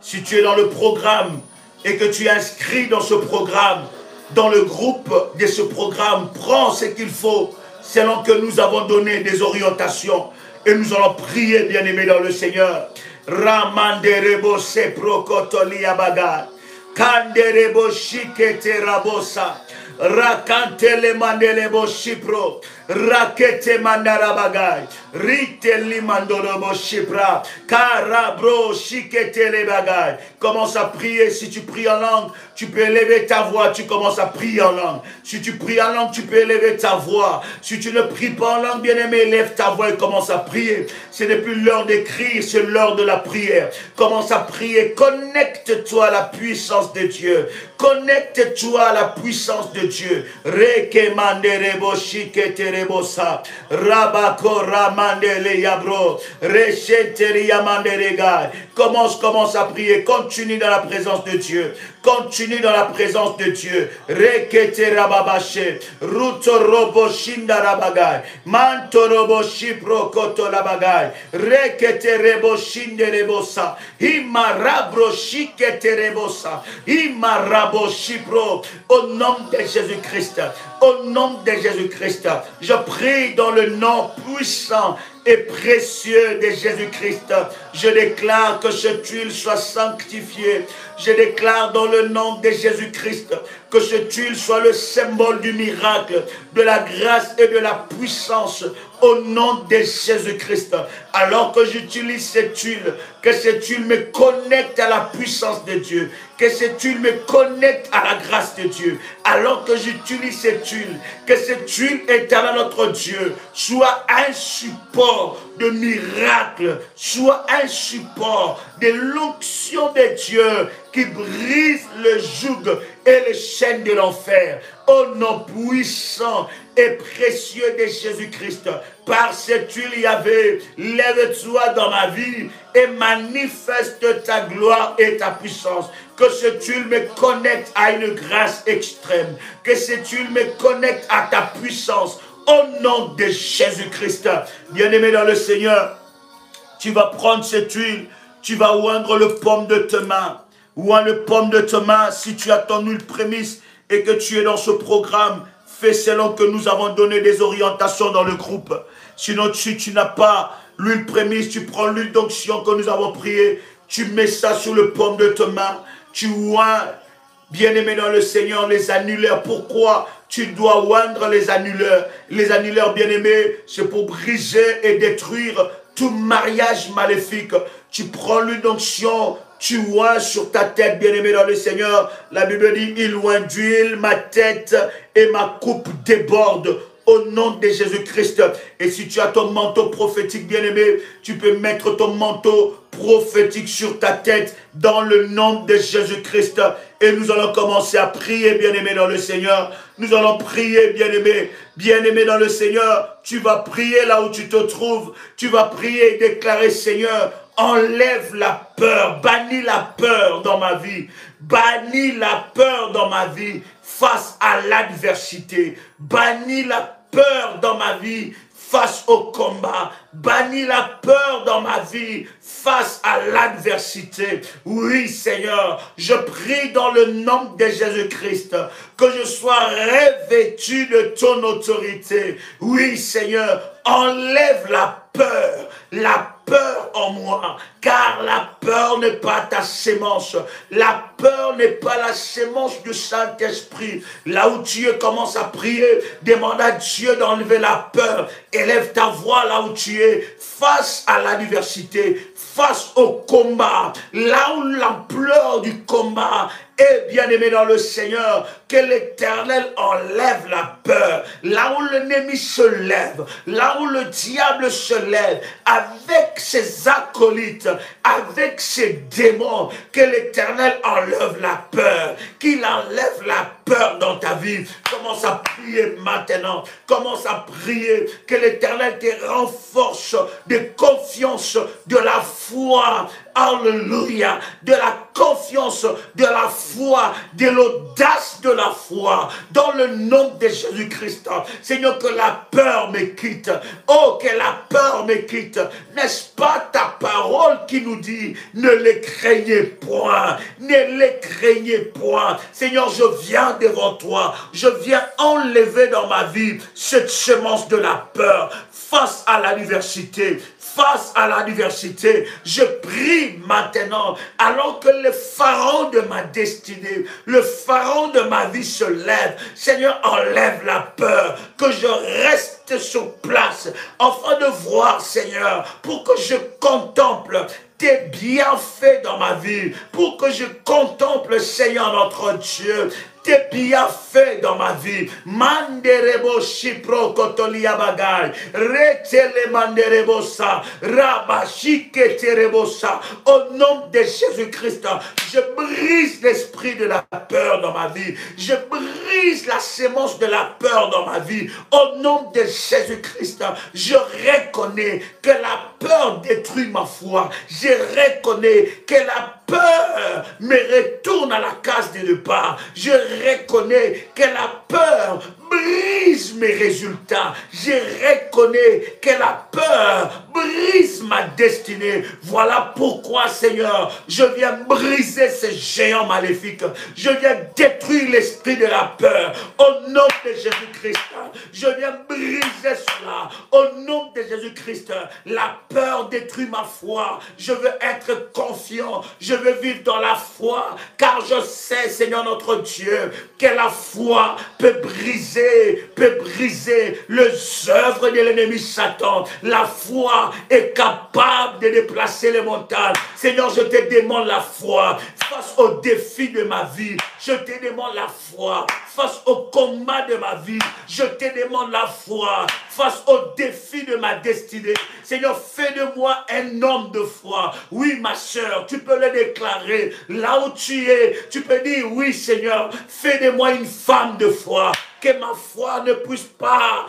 Si tu es dans le programme et que tu es inscrit dans ce programme, dans le groupe de ce programme, prends ce qu'il faut selon que nous avons donné des orientations. Et nous allons prier, bien-aimés dans le Seigneur. Ramanderebo seprokotolia baga. Kanderebo shikete rabosa. Rakantele mandelebo shipro. Rakete mandarabagai. Rite limandorobo shipra. Karabro shikete le bagai. Commence à prier. Si tu pries en langue, tu peux élever ta voix. Tu commences à prier en langue. Si tu pries en langue, tu peux élever ta voix. Si tu ne pries pas en langue, bien-aimé, élève ta voix et commence à prier. Ce n'est plus l'heure d'écrire, c'est l'heure de la prière. Commence à prier. Connecte-toi à la puissance de Dieu. Connecte-toi à la puissance de Dieu. Reke manderebo shikete rebosa. Rabako ramandele yabro. Recheteri yamanderegai. Commence à prier. Continue dans la présence de Dieu. Continue dans la présence de Dieu. Rekete rababache. Ruto robo shinda rabagai. Manto robo shipro koto labagai. Rekete rebo shinde rebosa. Imarabro shikete rebosa. Imarabo shipro. Au nom de Jésus-Christ. Au nom de Jésus-Christ. Je prie dans le nom puissant et précieux de Jésus-Christ. Je déclare que cette huile soit sanctifiée. Je déclare dans le nom de Jésus-Christ que cette huile soit le symbole du miracle, de la grâce et de la puissance au nom de Jésus-Christ. Alors que j'utilise cette huile, que cette huile me connecte à la puissance de Dieu, que cette huile me connecte à la grâce de Dieu. Alors que j'utilise cette huile, que cette huile éternelle notre Dieu soit un support de miracle, soit un support de l'onction de Dieu qui brise le joug et les chaînes de l'enfer. Au nom puissant et précieux de Jésus-Christ, par cette huile, Yahvé, lève-toi dans ma vie et manifeste ta gloire et ta puissance. Que cette huile me connecte à une grâce extrême. Que cette huile me connecte à ta puissance. Au nom de Jésus-Christ. Bien-aimé dans le Seigneur, tu vas prendre cette huile, tu vas oindre le paume de ta main. Oins le paume de ta main si tu as ton huile prémisse et que tu es dans ce programme. Fais selon que nous avons donné des orientations dans le groupe. Sinon, si tu n'as pas l'huile prémisse, tu prends l'huile d'onction que nous avons priée, tu mets ça sur le paume de ta main, tu oins, bien-aimé dans le Seigneur, les annulaires. Pourquoi tu dois oindre les annulaires? Les annulaires, bien-aimés, c'est pour briser et détruire tout mariage maléfique. Tu prends l'huile d'onction, tu oins sur ta tête, bien-aimé dans le Seigneur. La Bible dit, il oint d'huile ma tête et ma coupe déborde. Au nom de Jésus-Christ. Et si tu as ton manteau prophétique, bien-aimé, tu peux mettre ton manteau prophétique sur ta tête dans le nom de Jésus-Christ. Et nous allons commencer à prier, bien-aimé dans le Seigneur. Nous allons prier, bien-aimé. Bien-aimé dans le Seigneur, tu vas prier là où tu te trouves. Tu vas prier et déclarer, Seigneur, enlève la peur, bannis la peur dans ma vie. Bannis la peur dans ma vie face à l'adversité. Bannis la peur dans ma vie face au combat. Bannis la peur dans ma vie face à l'adversité. Oui, Seigneur, je prie dans le nom de Jésus-Christ que je sois revêtu de ton autorité. Oui, Seigneur, enlève la peur en moi, car la peur n'est pas ta sémence. La peur n'est pas la sémence du Saint-Esprit. Là où tu es, commence à prier, demande à Dieu d'enlever la peur. Élève ta voix là où tu es, face à l'adversité, face au combat, là où l'ampleur du combat est, bien-aimé dans le Seigneur, que l'Éternel enlève la peur, là où l'ennemi se lève, là où le diable se lève, avec ses acolytes, avec ses démons, que l'Éternel enlève la peur, qu'il enlève la peur dans ta vie. Commence à prier maintenant, commence à prier, que l'Éternel te renforce de confiance, de la foi, alléluia, de la confiance, de la foi, de l'audace de la foi, dans le nom de Jésus-Christ. Seigneur, que la peur me quitte. Oh, que la peur me quitte. N'est-ce pas ta parole qui nous dit, ne les craignez point, ne les craignez point. Seigneur, je viens viens devant toi, je viens enlever dans ma vie cette semence de la peur face à l'adversité. Face à l'adversité, je prie maintenant, alors que le pharaon de ma destinée, le pharaon de ma vie se lève. Seigneur, enlève la peur, que je reste sur place, afin de voir, Seigneur, pour que je contemple tes bienfaits dans ma vie, pour que je contemple, Seigneur notre Dieu, tes bienfaits dans ma vie. Manderebo shipro kotolia bagay. Retele manderebo sa. Rabashike terebo sa. Au nom de Jésus-Christ, je brise l'esprit de la peur dans ma vie. Je brise la sémence de la peur dans ma vie. Au nom de Jésus-Christ, je reconnais que la peur détruit ma foi. Je reconnais que la peur me retourne à la case de départ. Je reconnais que la peur brise mes résultats. Je reconnais que la peur brise ma destinée. Voilà pourquoi, Seigneur, je viens briser ces géants maléfiques. Je viens détruire l'esprit de la peur. Au nom de Jésus-Christ, je viens briser cela. Au nom de Jésus-Christ, la peur détruit ma foi. Je veux être confiant. Je veux vivre dans la foi, car je sais, Seigneur notre Dieu, que la foi peut briser les œuvres de l'ennemi Satan. La foi est capable de déplacer les montagnes. Seigneur, je te demande la foi face aux défis de ma vie. Je te demande la foi face au combat de ma vie. Je te demande la foi face aux défis de ma destinée. Seigneur, fais de moi un homme de foi. Oui, ma soeur, tu peux le déclarer. Là où tu es, tu peux dire, oui, Seigneur, fais de moi une femme de foi. Que ma foi ne puisse pas,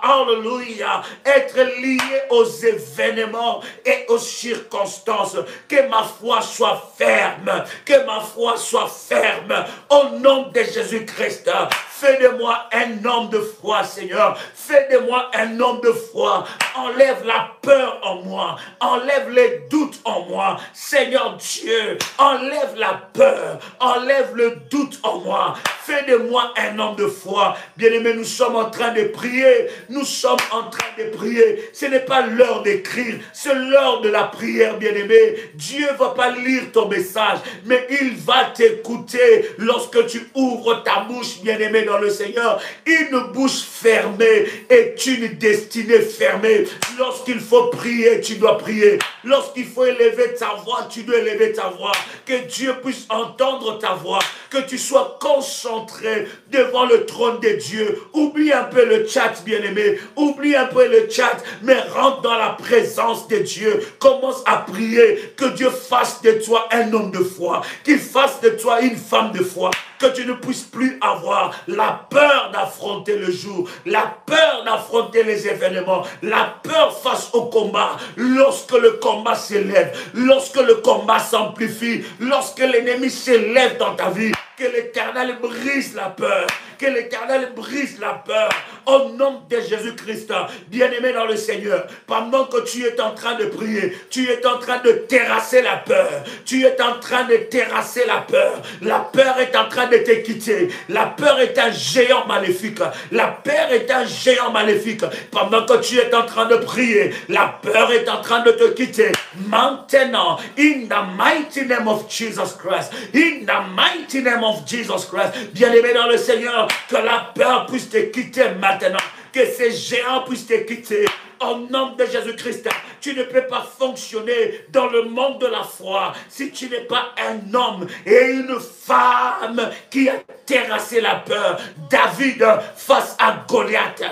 alléluia, être liée aux événements et aux circonstances. Que ma foi soit ferme, que ma foi soit ferme. Au nom de Jésus-Christ, fais de moi un homme de foi, Seigneur. Fais de moi un homme de foi. Enlève la peur en moi. Enlève les doutes en moi. Seigneur Dieu, enlève la peur. Enlève le doute en moi. Fais de moi un homme de foi. Bien-aimés, nous sommes en train de prier. Nous sommes en train de prier. Ce n'est pas l'heure d'écrire. C'est l'heure de la prière, bien-aimé. Dieu ne va pas lire ton message, mais il va t'écouter lorsque tu ouvres ta bouche, bien-aimé dans le Seigneur. Une bouche fermée est une destinée fermée. Lorsqu'il faut prier, tu dois prier. Lorsqu'il faut élever ta voix, tu dois élever ta voix. Que Dieu puisse entendre ta voix. Que tu sois concentré devant le trône de Dieu. Oublie un peu le chat, bien-aimé. Oublie un peu le chat, mais rentre dans la présence de Dieu. Commence à prier. Que Dieu fasse de toi un homme de foi. Qu'il fasse de toi une femme de foi. Que tu ne puisses plus avoir la peur d'affronter le jour, la peur d'affronter les événements, la peur face au combat. Lorsque le combat s'élève, lorsque le combat s'amplifie, lorsque l'ennemi s'élève dans ta vie, que l'Éternel brise la peur, que l'Éternel brise la peur. Au nom de Jésus-Christ, bien-aimé dans le Seigneur, pendant que tu es en train de prier, tu es en train de terrasser la peur. Tu es en train de terrasser la peur. La peur est en train de te quitter. La peur est un géant maléfique. La peur est un géant maléfique. Pendant que tu es en train de prier, la peur est en train de te quitter. Maintenant, in the mighty name of Jesus Christ, in the mighty name of Jesus Christ, bien-aimé dans le Seigneur, que la peur puisse te quitter maintenant, que ces géants puissent te quitter. Au nom de Jésus-Christ, tu ne peux pas fonctionner dans le monde de la foi si tu n'es pas un homme et une femme qui a terrassé la peur. David, face à Goliath,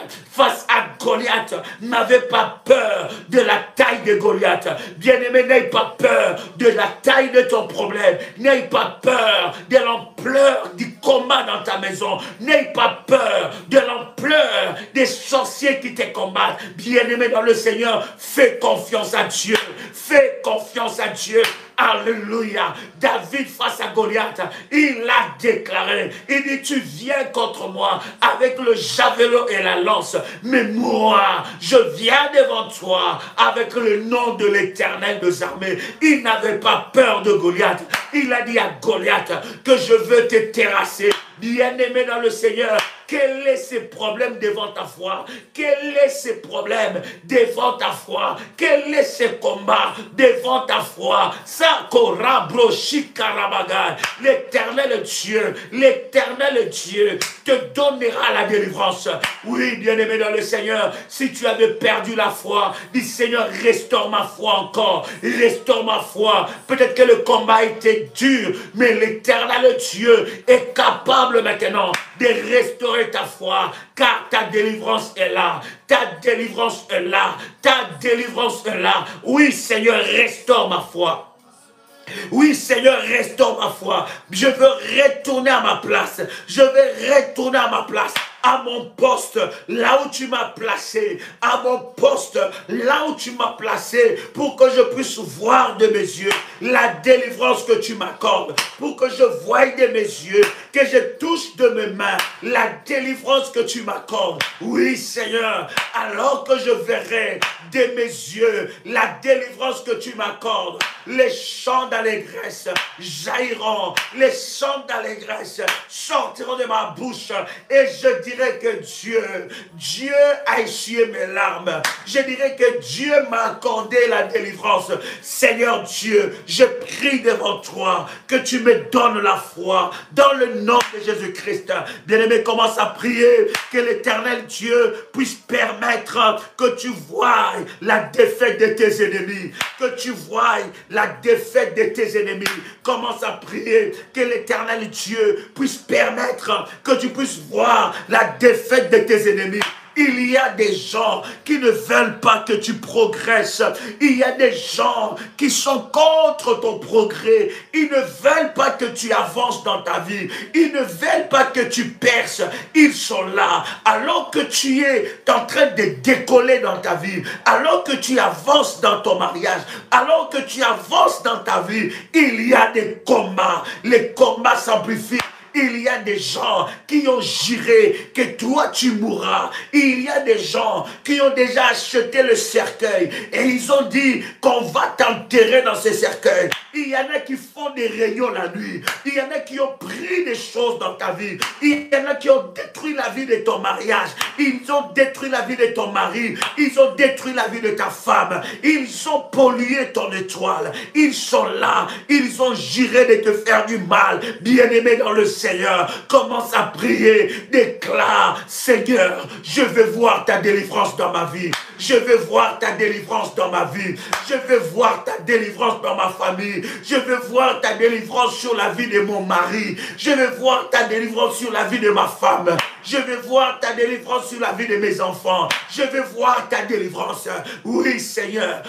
n'avait pas peur de la taille de Goliath. Bien-aimé, n'aie pas peur de la taille de ton problème. N'aie pas peur de l'ampleur du combat dans ta maison. N'aie pas peur de l'ampleur des sorciers qui te combattent. Bien-aimé dans le Seigneur, fais confiance à Dieu. Fais confiance à Dieu. Alléluia. David face à Goliath, il a déclaré, il dit, tu viens contre moi avec le javelot et la lance, mais moi, je viens devant toi avec le nom de l'Éternel des armées. Il n'avait pas peur de Goliath. Il a dit à Goliath que je veux te terrasser. Bien-aimé dans le Seigneur, quels sont ces problèmes devant ta foi? Quels sont ces problèmes devant ta foi? Quels sont ces combats devant ta foi? L'Éternel Dieu te donnera la délivrance. Oui, bien-aimé dans le Seigneur, si tu avais perdu la foi, dis Seigneur, restaure ma foi encore. Restaure ma foi. Peut-être que le combat était dur, mais l'Éternel Dieu est capable maintenant de restaurer ta foi, car ta délivrance est là. Ta délivrance est là. Ta délivrance est là. Oui, Seigneur, restaure ma foi. Oui, Seigneur, restaure ma foi. Je veux retourner à ma place. Je vais retourner à ma place, à mon poste, là où tu m'as placé, à mon poste, là où tu m'as placé, pour que je puisse voir de mes yeux la délivrance que tu m'accordes, pour que je voie de mes yeux, que je touche de mes mains la délivrance que tu m'accordes. Oui, Seigneur, alors que je verrai de mes yeux la délivrance que tu m'accordes, les chants d'allégresse jailliront, les chants d'allégresse sortiront de ma bouche, et je dirai que Dieu a essuyé mes larmes. Je dirai que Dieu m'a accordé la délivrance. Seigneur Dieu, je prie devant toi que tu me donnes la foi dans le nom de Jésus-Christ. Bien-aimé, commence à prier que l'Éternel Dieu puisse permettre que tu voies la défaite de tes ennemis, que tu voies la défaite de tes ennemis. Commence à prier que l'Éternel Dieu puisse permettre que tu puisses voir la défaite de tes ennemis. Il y a des gens qui ne veulent pas que tu progresses. Il y a des gens qui sont contre ton progrès. Ils ne veulent pas que tu avances dans ta vie. Ils ne veulent pas que tu perces. Ils sont là. Alors que tu es en train de décoller dans ta vie, alors que tu avances dans ton mariage, alors que tu avances dans ta vie, il y a des combats. Les combats s'amplifient. Il y a des gens qui ont juré que toi tu mourras. Il y a des gens qui ont déjà acheté le cercueil et ils ont dit qu'on va t'enterrer dans ce cercueil. Il y en a qui font des réunions la nuit. Il y en a qui ont pris des choses dans ta vie. Il y en a qui ont détruit la vie de ton mariage. Ils ont détruit la vie de ton mari. Ils ont détruit la vie de ta femme. Ils ont pollué ton étoile. Ils sont là. Ils ont juré de te faire du mal. Bien-aimé dans le Seigneur, commence à prier, déclare, Seigneur, je veux voir ta délivrance dans ma vie, je veux voir ta délivrance dans ma vie, je veux voir ta délivrance dans ma famille, je veux voir ta délivrance sur la vie de mon mari, je veux voir ta délivrance sur la vie de ma femme, je veux voir ta délivrance sur la vie de mes enfants, je veux voir ta délivrance, oui Seigneur,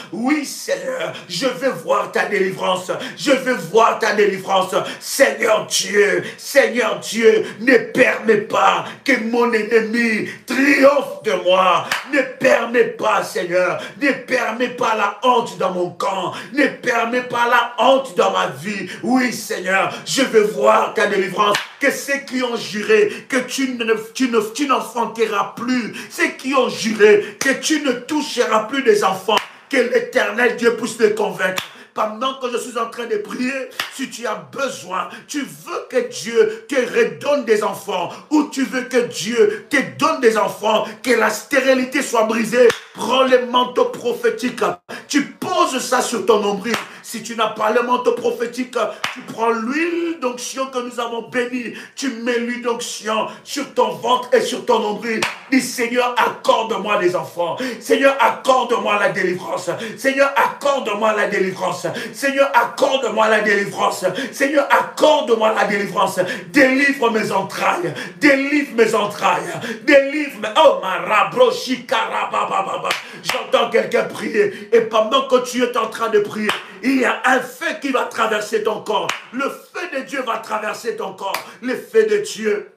je veux voir ta délivrance, je veux voir ta délivrance, Seigneur Dieu, ne permets pas que mon ennemi triomphe de moi. Ne permets pas, Seigneur. Ne permets pas la honte dans mon camp. Ne permets pas la honte dans ma vie. Oui, Seigneur, je veux voir ta délivrance. Que ceux qui ont juré que tu n'enfanteras plus, ceux qui ont juré que tu ne toucheras plus des enfants, que l'Éternel Dieu puisse les convaincre. Pendant que je suis en train de prier, si tu as besoin, tu veux que Dieu te redonne des enfants, ou tu veux que Dieu te donne des enfants, que la stérilité soit brisée, prends le manteau prophétique, tu poses ça sur ton nombril. Si tu n'as pas le manteau prophétique, tu prends l'huile d'onction que nous avons bénie, tu mets l'huile d'onction sur ton ventre et sur ton nombril. Dis Seigneur, accorde-moi des enfants. Seigneur, accorde-moi la délivrance. Seigneur, accorde-moi la délivrance. Seigneur, accorde-moi la délivrance. Seigneur, accorde-moi la délivrance. Délivre mes entrailles. Délivre mes entrailles. Délivre-moi. Oh, ma rabrochikarabababa. J'entends quelqu'un prier. Et pendant que tu es en train de prier, il y a un feu qui va traverser ton corps. Le feu de Dieu va traverser ton corps. Le feu de Dieu,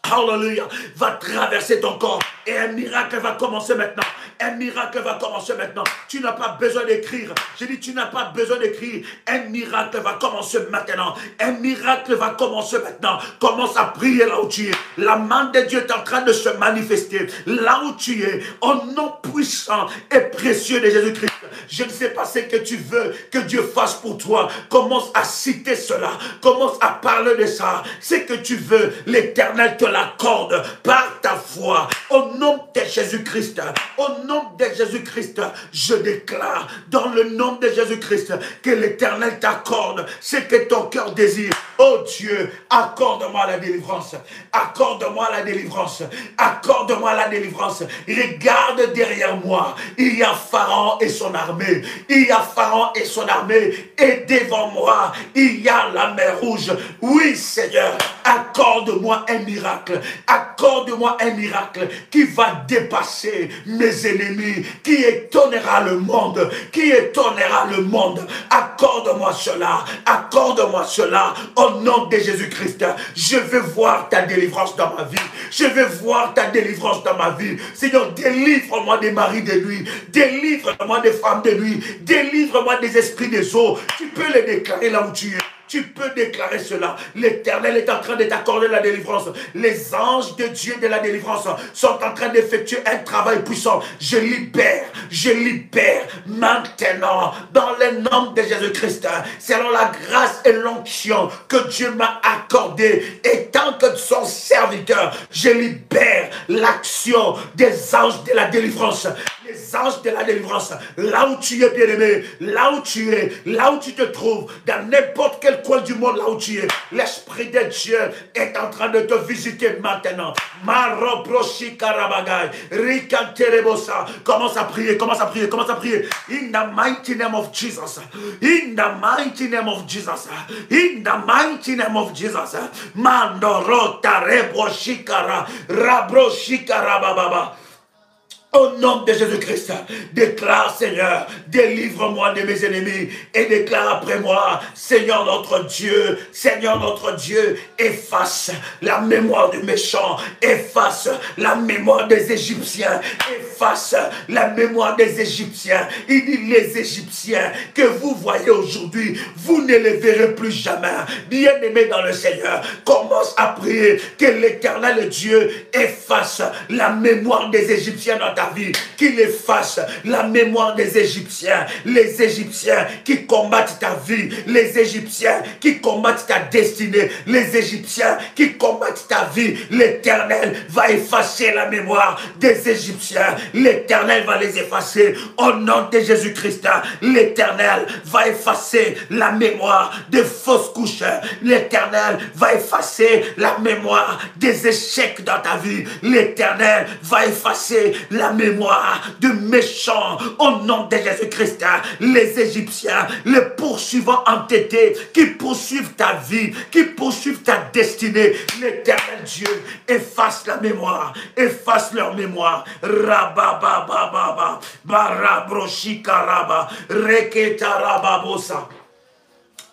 hallelujah, va traverser ton corps. Et un miracle va commencer maintenant. Un miracle va commencer maintenant. Tu n'as pas besoin d'écrire. J'ai dit, tu n'as pas besoin d'écrire. Un miracle va commencer maintenant. Un miracle va commencer maintenant. Commence à prier là où tu es. La main de Dieu est en train de se manifester. Là où tu es. Au nom puissant et précieux de Jésus-Christ. Je ne sais pas ce que tu veux que Dieu fasse pour toi. Commence à citer cela. Commence à parler de ça. Ce que tu veux, l'Éternel te l'accorde par ta foi. Au nom de Jésus-Christ. Au nom de Jésus-Christ, je déclare dans le nom de Jésus-Christ que l'Éternel t'accorde ce que ton cœur désire. Oh Dieu, accorde-moi la délivrance. Accorde-moi la délivrance. Accorde-moi la délivrance. Regarde derrière moi. Il y a Pharaon et son armée. Il y a Pharaon et son armée. Et devant moi, il y a la mer Rouge. Oui, Seigneur, accorde-moi un miracle. Accorde-moi un miracle qui va dépasser mes ennemis, qui étonnera le monde. Qui étonnera le monde. Accorde-moi cela. Accorde-moi cela. Au nom de Jésus-Christ, je veux voir ta délivrance dans ma vie. Je veux voir ta délivrance dans ma vie. Seigneur, délivre-moi des maris de nuit. Délivre-moi des femmes de nuit. Délivre-moi des esprits des eaux. Tu peux les déclarer là où tu es. Tu peux déclarer cela. L'Éternel est en train de t'accorder la délivrance. Les anges de Dieu de la délivrance sont en train d'effectuer un travail puissant. Je libère maintenant dans le nom de Jésus-Christ, selon la grâce et l'onction que Dieu m'a accordée. Et tant que son serviteur, je libère l'action des anges de la délivrance. Les anges de la délivrance, là où tu es bien-aimé, là où tu es, là où tu te trouves, dans n'importe quel coin du monde, là où tu es, l'Esprit de Dieu est en train de te visiter maintenant. Commence à prier, commence à prier, commence à prier. In the mighty name of Jesus. In the mighty name of Jesus. In the mighty name of Jesus. Mandoro tarebo shikara, rabro shikara bababa. Au nom de Jésus-Christ, déclare, Seigneur, délivre-moi de mes ennemis et déclare après moi, Seigneur notre Dieu, efface la mémoire du méchant, efface la mémoire des Égyptiens, efface la mémoire des Égyptiens. Il dit, les Égyptiens que vous voyez aujourd'hui, vous ne les verrez plus jamais. Bien-aimé dans le Seigneur, commence à prier que l'Éternel Dieu efface la mémoire des Égyptiens dans ta vie, qu'il efface la mémoire des Égyptiens, les Égyptiens qui combattent ta vie, les Égyptiens qui combattent ta destinée, les Égyptiens qui combattent ta vie. L'Éternel va effacer la mémoire des Égyptiens, l'Éternel va les effacer au nom de Jésus-Christ. L'Éternel va effacer la mémoire des fausses couches, l'Éternel va effacer la mémoire des échecs dans ta vie, l'Éternel va effacer la mémoire de méchants au nom de Jésus-Christ. Les Égyptiens, les poursuivants entêtés qui poursuivent ta vie, qui poursuivent ta destinée, l'Éternel Dieu efface la mémoire, efface leur mémoire. Rababababa, barabrochikaraba, reketarababosa,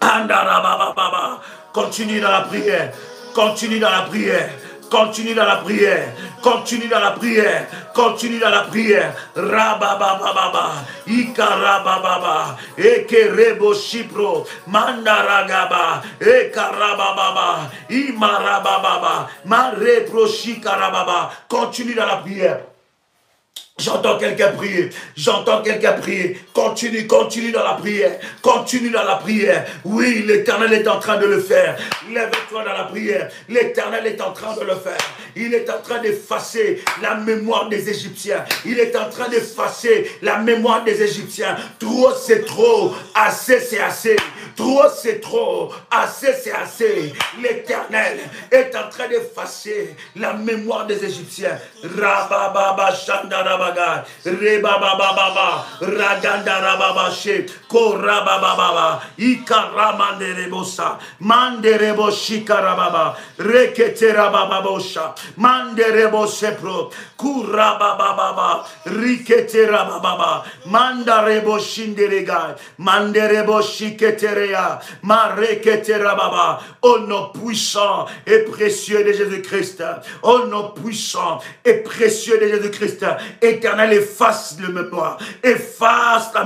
andarabababa. Continue dans la prière, continue dans la prière. Continue dans la prière, continue dans la prière, continue dans la prière. Rababababa, Ikarabababa, Ekerebo Shipro, Mandaragaba, Ekarabababa, Imarabababa, Marepro Shikarababa. Continue dans la prière. J'entends quelqu'un prier, j'entends quelqu'un prier. Continue, continue dans la prière, continue dans la prière. Oui, l'Éternel est en train de le faire. Lève-toi dans la prière, l'Éternel est en train de le faire. Il est en train d'effacer la mémoire des Égyptiens. Il est en train d'effacer la mémoire des Égyptiens. Trop c'est trop, assez c'est assez. Trop c'est trop, assez c'est assez. L'Éternel est en train d'effacer la mémoire des Égyptiens. Rabababa Shandaraba. baga, rebababa, raganda rababashe, korabababa, ikaramande rebosa, mande reboshika rababa, rekete rabababosha, mande rebosepro, kurabababa, rikete rabababa, manda reboshinderegai, mande reboshiketerea, marekete rababa, au nom puissant et précieux de Jésus-Christ, au nom puissant et précieux de Jésus-Christ, éternel, efface le mémoire, efface la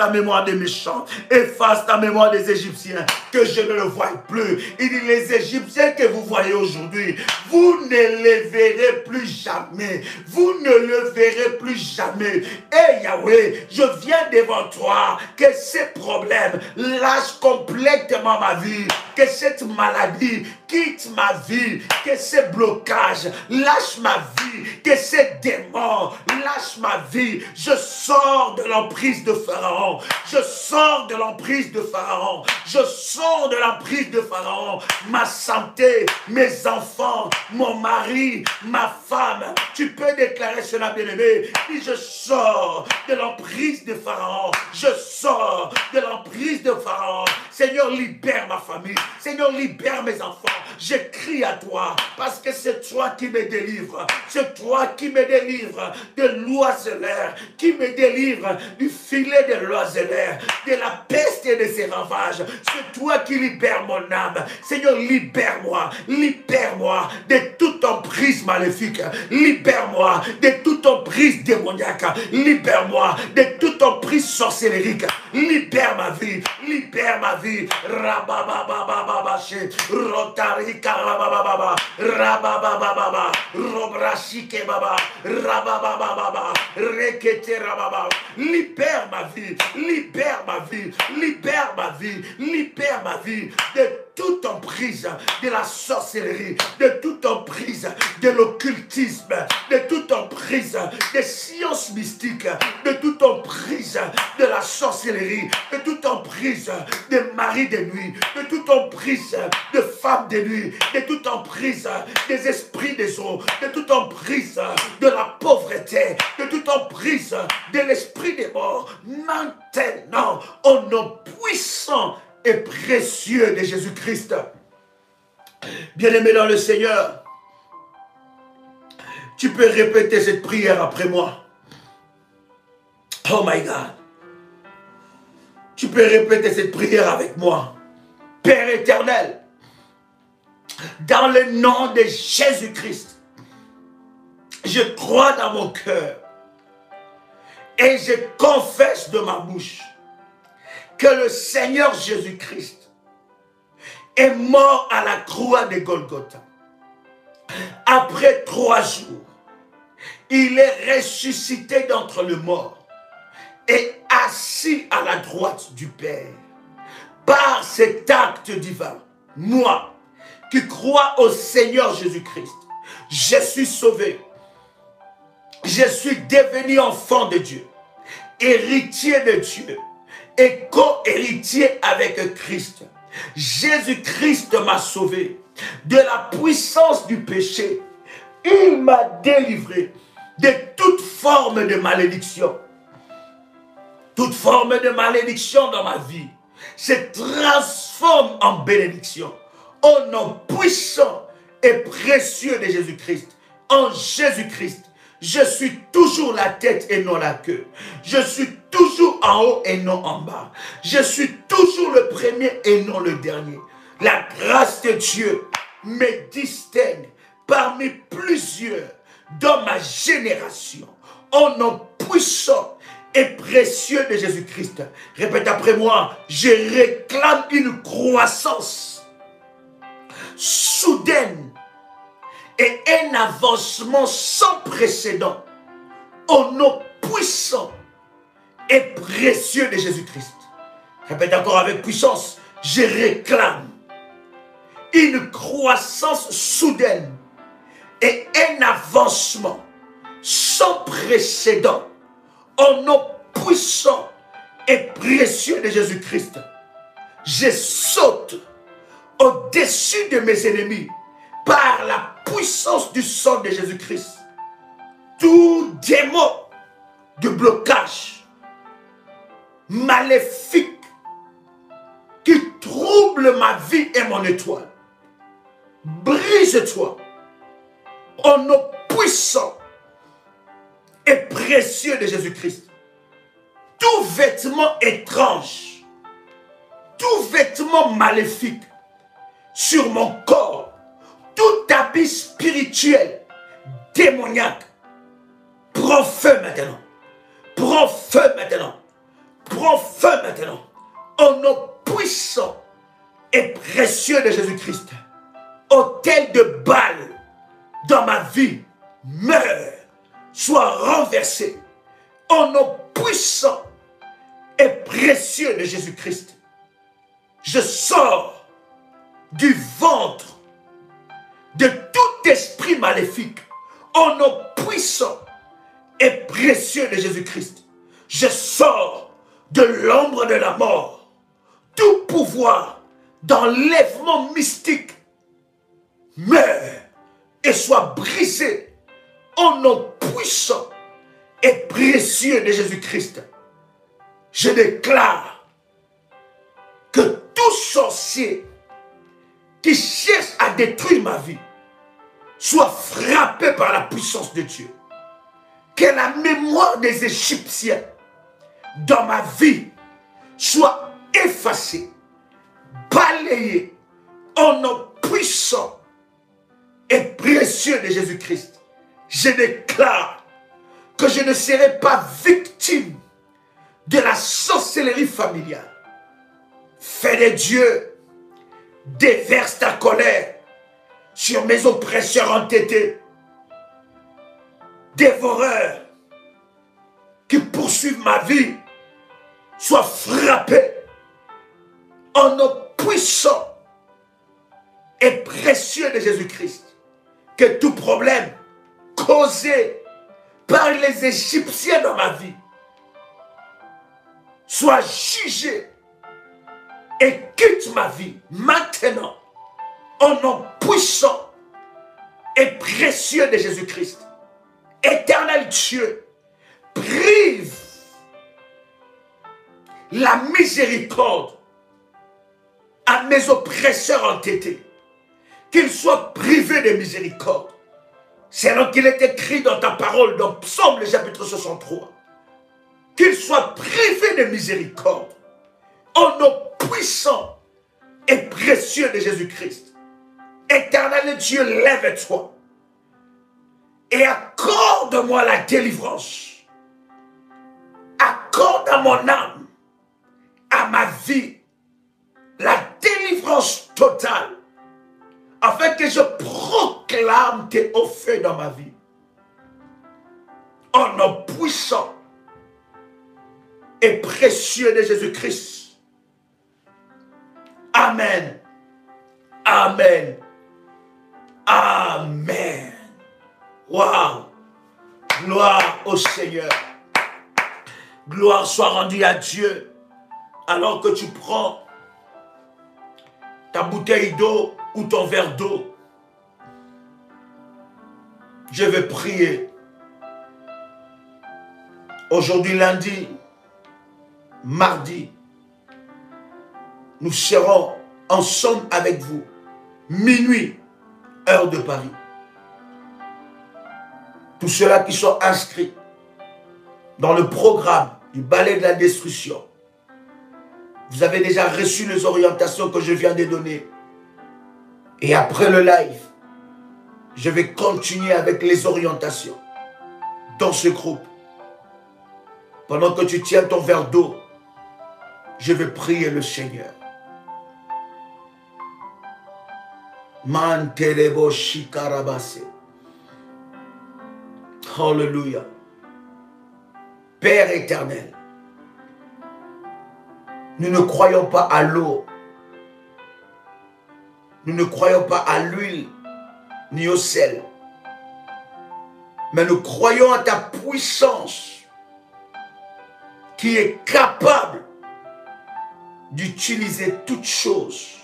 mémoire des méchants, efface la mémoire des Égyptiens, que je ne le voie plus. Il dit, les Égyptiens que vous voyez aujourd'hui, vous ne les verrez plus jamais, vous ne le verrez plus jamais. Et Yahweh, je viens devant toi, que ces problèmes lâchent complètement ma vie, que cette maladie quitte ma vie, que ces blocages lâchent ma vie, que ces démons lâchent ma vie. Je sors de l'emprise de Pharaon, je sors de l'emprise de Pharaon, je sors de l'emprise de Pharaon. Ma santé, mes enfants, mon mari, ma femme, tu peux déclarer cela, bien-aimé. Et je sors de l'emprise de Pharaon, je sors de l'emprise de Pharaon. Seigneur, libère ma famille, Seigneur, libère mes enfants. Je crie à toi, parce que c'est toi qui me délivres, c'est toi qui me délivres de l'oiseleur, qui me délivre du filet de l'oiseleur, de la peste et de ses ravages. C'est toi qui libères mon âme. Seigneur, libère-moi, libère-moi de toute emprise maléfique, libère-moi de toute emprise démoniaque, libère-moi de toute emprise sorcellérique, libère ma vie, libère ma vie. Rabababababa, rotarika rabababa, rababababa, robrashike baba, rababababa, rekete rababa. Libère ma vie, libère ma vie, libère ma vie, libère ma vie de toute emprise de la sorcellerie, de toute emprise de l'occultisme, de toute emprise des sciences mystiques, de toute emprise de la sorcellerie, de toute emprise de mari de nuit, de toute emprise de femmes de nuit, de toute emprise des esprits des eaux, de toute emprise de la pauvreté, de toute emprise de l'esprit des morts. Maintenant, au nom puissant et précieux de Jésus-Christ. Bien-aimé dans le Seigneur, tu peux répéter cette prière après moi. Oh my God. Tu peux répéter cette prière avec moi. Père éternel, dans le nom de Jésus-Christ, je crois dans mon cœur et je confesse de ma bouche que le Seigneur Jésus-Christ est mort à la croix de Golgotha. Après 3 jours, il est ressuscité d'entre les morts et assis à la droite du Père. Par cet acte divin, moi, qui crois au Seigneur Jésus-Christ, je suis sauvé. Je suis devenu enfant de Dieu, héritier de Dieu et co-héritier avec Christ. Jésus-Christ m'a sauvé de la puissance du péché. Il m'a délivré de toute forme de malédiction. Toute forme de malédiction dans ma vie se transforme en bénédiction. Au nom puissant et précieux de Jésus-Christ. En Jésus-Christ, je suis toujours la tête et non la queue. Je suis toujours en haut et non en bas. Je suis toujours le premier et non le dernier. La grâce de Dieu me distingue parmi plusieurs dans ma génération. Au nom puissant et précieux de Jésus-Christ. Répète après moi, je réclame une croissance soudaine et un avancement sans précédent au nom puissant et précieux de Jésus-Christ. Répète encore avec puissance, je réclame une croissance soudaine et un avancement sans précédent au nom puissant et précieux de Jésus-Christ. Je saute au-dessus de mes ennemis par la puissance du sang de Jésus-Christ. tout démon de blocage maléfique qui trouble ma vie et mon étoile, brise-toi au nom puissant et précieux de Jésus-Christ. Tout vêtement étrange, tout vêtement maléfique sur mon corps, tout habit spirituel, démoniaque, prends feu maintenant. Prends feu maintenant. Prends feu maintenant. Au nom puissant et précieux de Jésus-Christ. Autel de Baal dans ma vie meurt, soit renversé. Au nom puissant et précieux de Jésus-Christ. Je sors du ventre de tout esprit maléfique au nom puissant et précieux de Jésus-Christ. Je sors de l'ombre de la mort. Tout pouvoir d'enlèvement mystique meurt et soit brisé au nom puissant et précieux de Jésus-Christ. Je déclare que tout sorcier qui cherche à détruire ma vie soit frappé par la puissance de Dieu. Que la mémoire des Égyptiens dans ma vie soit effacée, balayée au nom puissant et précieux de Jésus-Christ. Je déclare que je ne serai pas victime de la sorcellerie familiale. Fais de Dieu, déverse ta colère sur mes oppresseurs entêtés, dévoreurs qui poursuivent ma vie, soient frappés en nom puissant et précieux de Jésus-Christ. Que tout problème causé par les Égyptiens dans ma vie soit jugé et quitte ma vie maintenant au nom puissant et précieux de Jésus-Christ. Éternel Dieu, prive la miséricorde à mes oppresseurs entêtés, qu'ils soient privés de miséricorde. Selon qu'il est écrit dans ta parole, dans Psaume, le chapitre 63, qu'ils soient privés de miséricorde, au nom puissant et précieux de Jésus-Christ. Éternel Dieu, lève-toi et accorde-moi la délivrance. Accorde à mon âme, à ma vie, la délivrance totale, afin que je proclame tes hauts faits dans ma vie. Au nom puissant et précieux de Jésus-Christ. Amen. Amen. Amen. Waouh. Gloire au Seigneur. Gloire soit rendue à Dieu. Alors que tu prends ta bouteille d'eau ou ton verre d'eau, je vais prier. Aujourd'hui, lundi, mardi, nous serons ensemble avec vous, minuit, heure de Paris. Tous ceux-là qui sont inscrits dans le programme du balai de la destruction, vous avez déjà reçu les orientations que je viens de donner. Et après le live, je vais continuer avec les orientations dans ce groupe. Pendant que tu tiens ton verre d'eau, je vais prier le Seigneur. Manterebo shikarabase. Alléluia. Père éternel, nous ne croyons pas à l'eau. Nous ne croyons pas à l'huile ni au sel. Mais nous croyons à ta puissance qui est capable d'utiliser toutes choses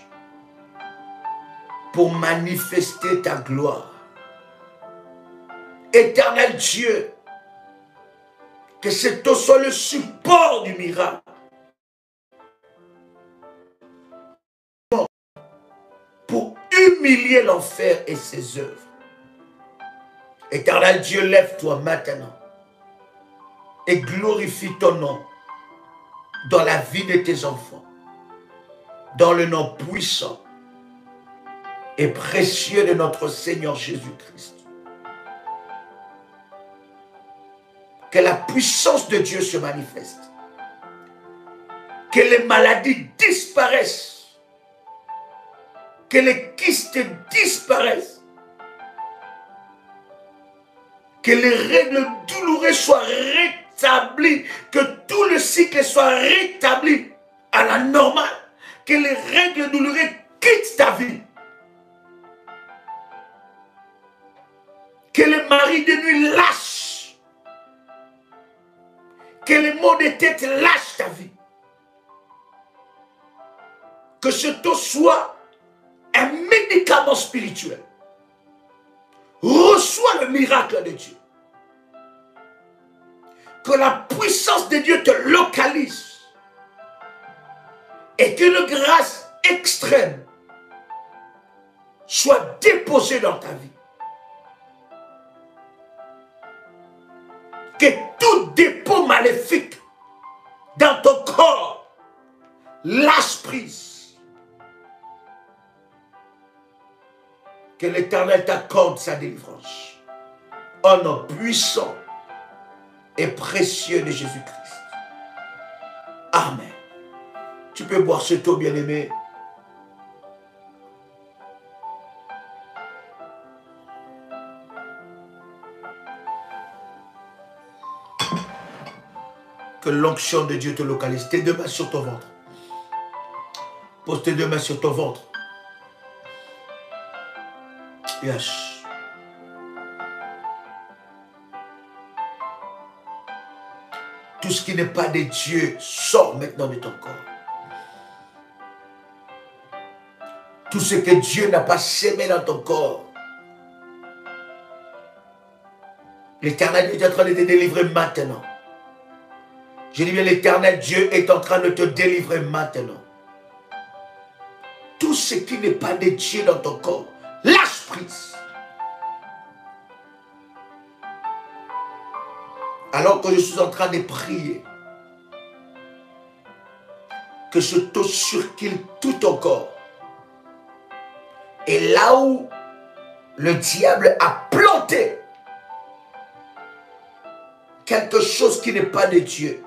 pour manifester ta gloire. Éternel Dieu, que cette eau soit le support du miracle. Pour humilier l'enfer et ses œuvres. Éternel Dieu, lève-toi maintenant et glorifie ton nom dans la vie de tes enfants, dans le nom puissant et précieux de notre Seigneur Jésus-Christ. Que la puissance de Dieu se manifeste. Que les maladies disparaissent. Que les kystes disparaissent. Que les règles douloureuses soient rétablies. Que tout le cycle soit rétabli à la normale. Que les règles douloureuses quittent ta vie. Que les maris de nuit lâchent. Que les maux de tête lâchent ta vie. Que ce taux soit un médicament spirituel. Reçois le miracle de Dieu. Que la puissance de Dieu te localise. Et qu'une grâce extrême soit déposée dans ta vie. Que tout dépôt maléfique dans ton corps lâche prise. Que l'Éternel t'accorde sa délivrance. Au nom puissant et précieux de Jésus-Christ. Amen. Tu peux boire ce eau, bien-aimé. Que l'onction de Dieu te localise. Tes deux mains sur ton ventre. Pose tes deux mains sur ton ventre. Yes. Tout ce qui n'est pas de Dieu sort maintenant de ton corps. Tout ce que Dieu n'a pas sémé dans ton corps. L'Éternel Dieu est en train de te délivrer maintenant. Je dis bien, l'Éternel Dieu est en train de te délivrer maintenant. Tout ce qui n'est pas de Dieu dans ton corps, lâche prise. Alors que je suis en train de prier, que ce taux circule tout ton corps. Et là où le diable a planté quelque chose qui n'est pas de Dieu,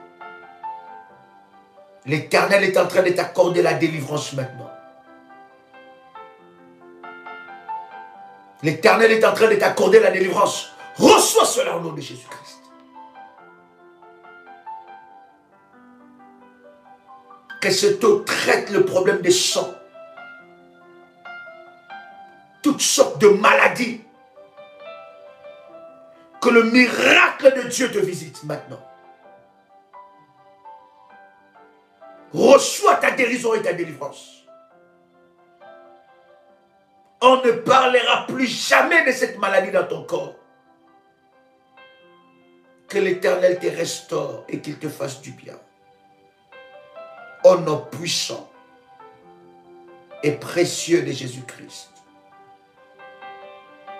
l'Éternel est en train de t'accorder la délivrance maintenant. L'Éternel est en train de t'accorder la délivrance. Reçois cela au nom de Jésus-Christ. Que cette eau traite le problème des sang. Toutes sortes de maladies. Que le miracle de Dieu te visite maintenant. Reçois ta guérison et ta délivrance. On ne parlera plus jamais de cette maladie dans ton corps. Que l'Éternel te restaure et qu'il te fasse du bien. Au nom puissant et précieux de Jésus-Christ.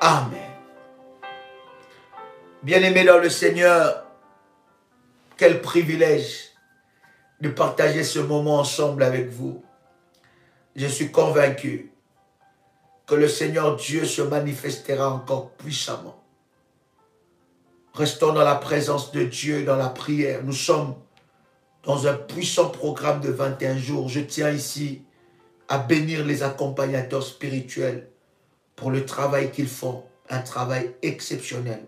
Amen. Bien-aimés dans le Seigneur, quel privilège de partager ce moment ensemble avec vous. Je suis convaincu que le Seigneur Dieu se manifestera encore puissamment. Restons dans la présence de Dieu, dans la prière. Nous sommes dans un puissant programme de 21 jours. Je tiens ici à bénir les accompagnateurs spirituels pour le travail qu'ils font, un travail exceptionnel.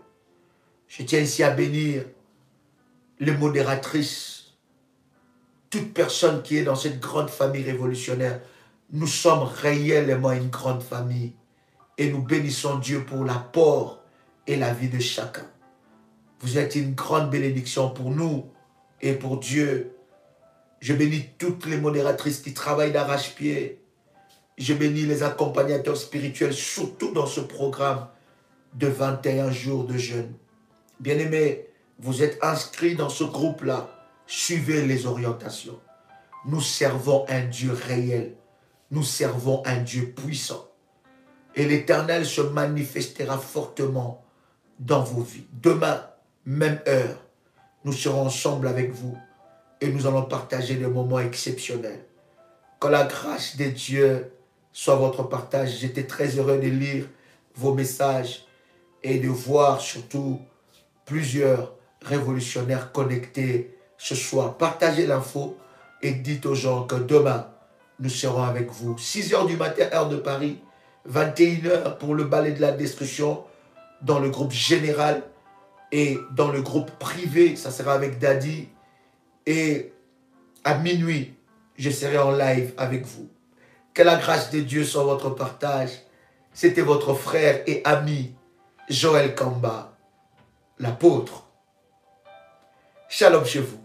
Je tiens ici à bénir les modératrices, toute personne qui est dans cette grande famille révolutionnaire. Nous sommes réellement une grande famille et nous bénissons Dieu pour l'apport et la vie de chacun. Vous êtes une grande bénédiction pour nous et pour Dieu. Je bénis toutes les modératrices qui travaillent d'arrache-pied. Je bénis les accompagnateurs spirituels, surtout dans ce programme. de 21 jours de jeûne. Bien-aimés, vous êtes inscrits dans ce groupe-là. Suivez les orientations. Nous servons un Dieu réel. Nous servons un Dieu puissant. Et l'Éternel se manifestera fortement dans vos vies. Demain, même heure, nous serons ensemble avec vous et nous allons partager des moments exceptionnels. Que la grâce de Dieu soit votre partage. J'étais très heureux de lire vos messages et de voir surtout plusieurs révolutionnaires connectés ce soir. Partagez l'info et dites aux gens que demain, nous serons avec vous. 6 h du matin, heure de Paris, 21 h pour le balai de la destruction dans le groupe général et dans le groupe privé, ça sera avec Daddy. Et à minuit, je serai en live avec vous. Que la grâce de Dieu soit votre partage. C'était votre frère et ami, Joël Kamba, l'apôtre. Shalom chez vous.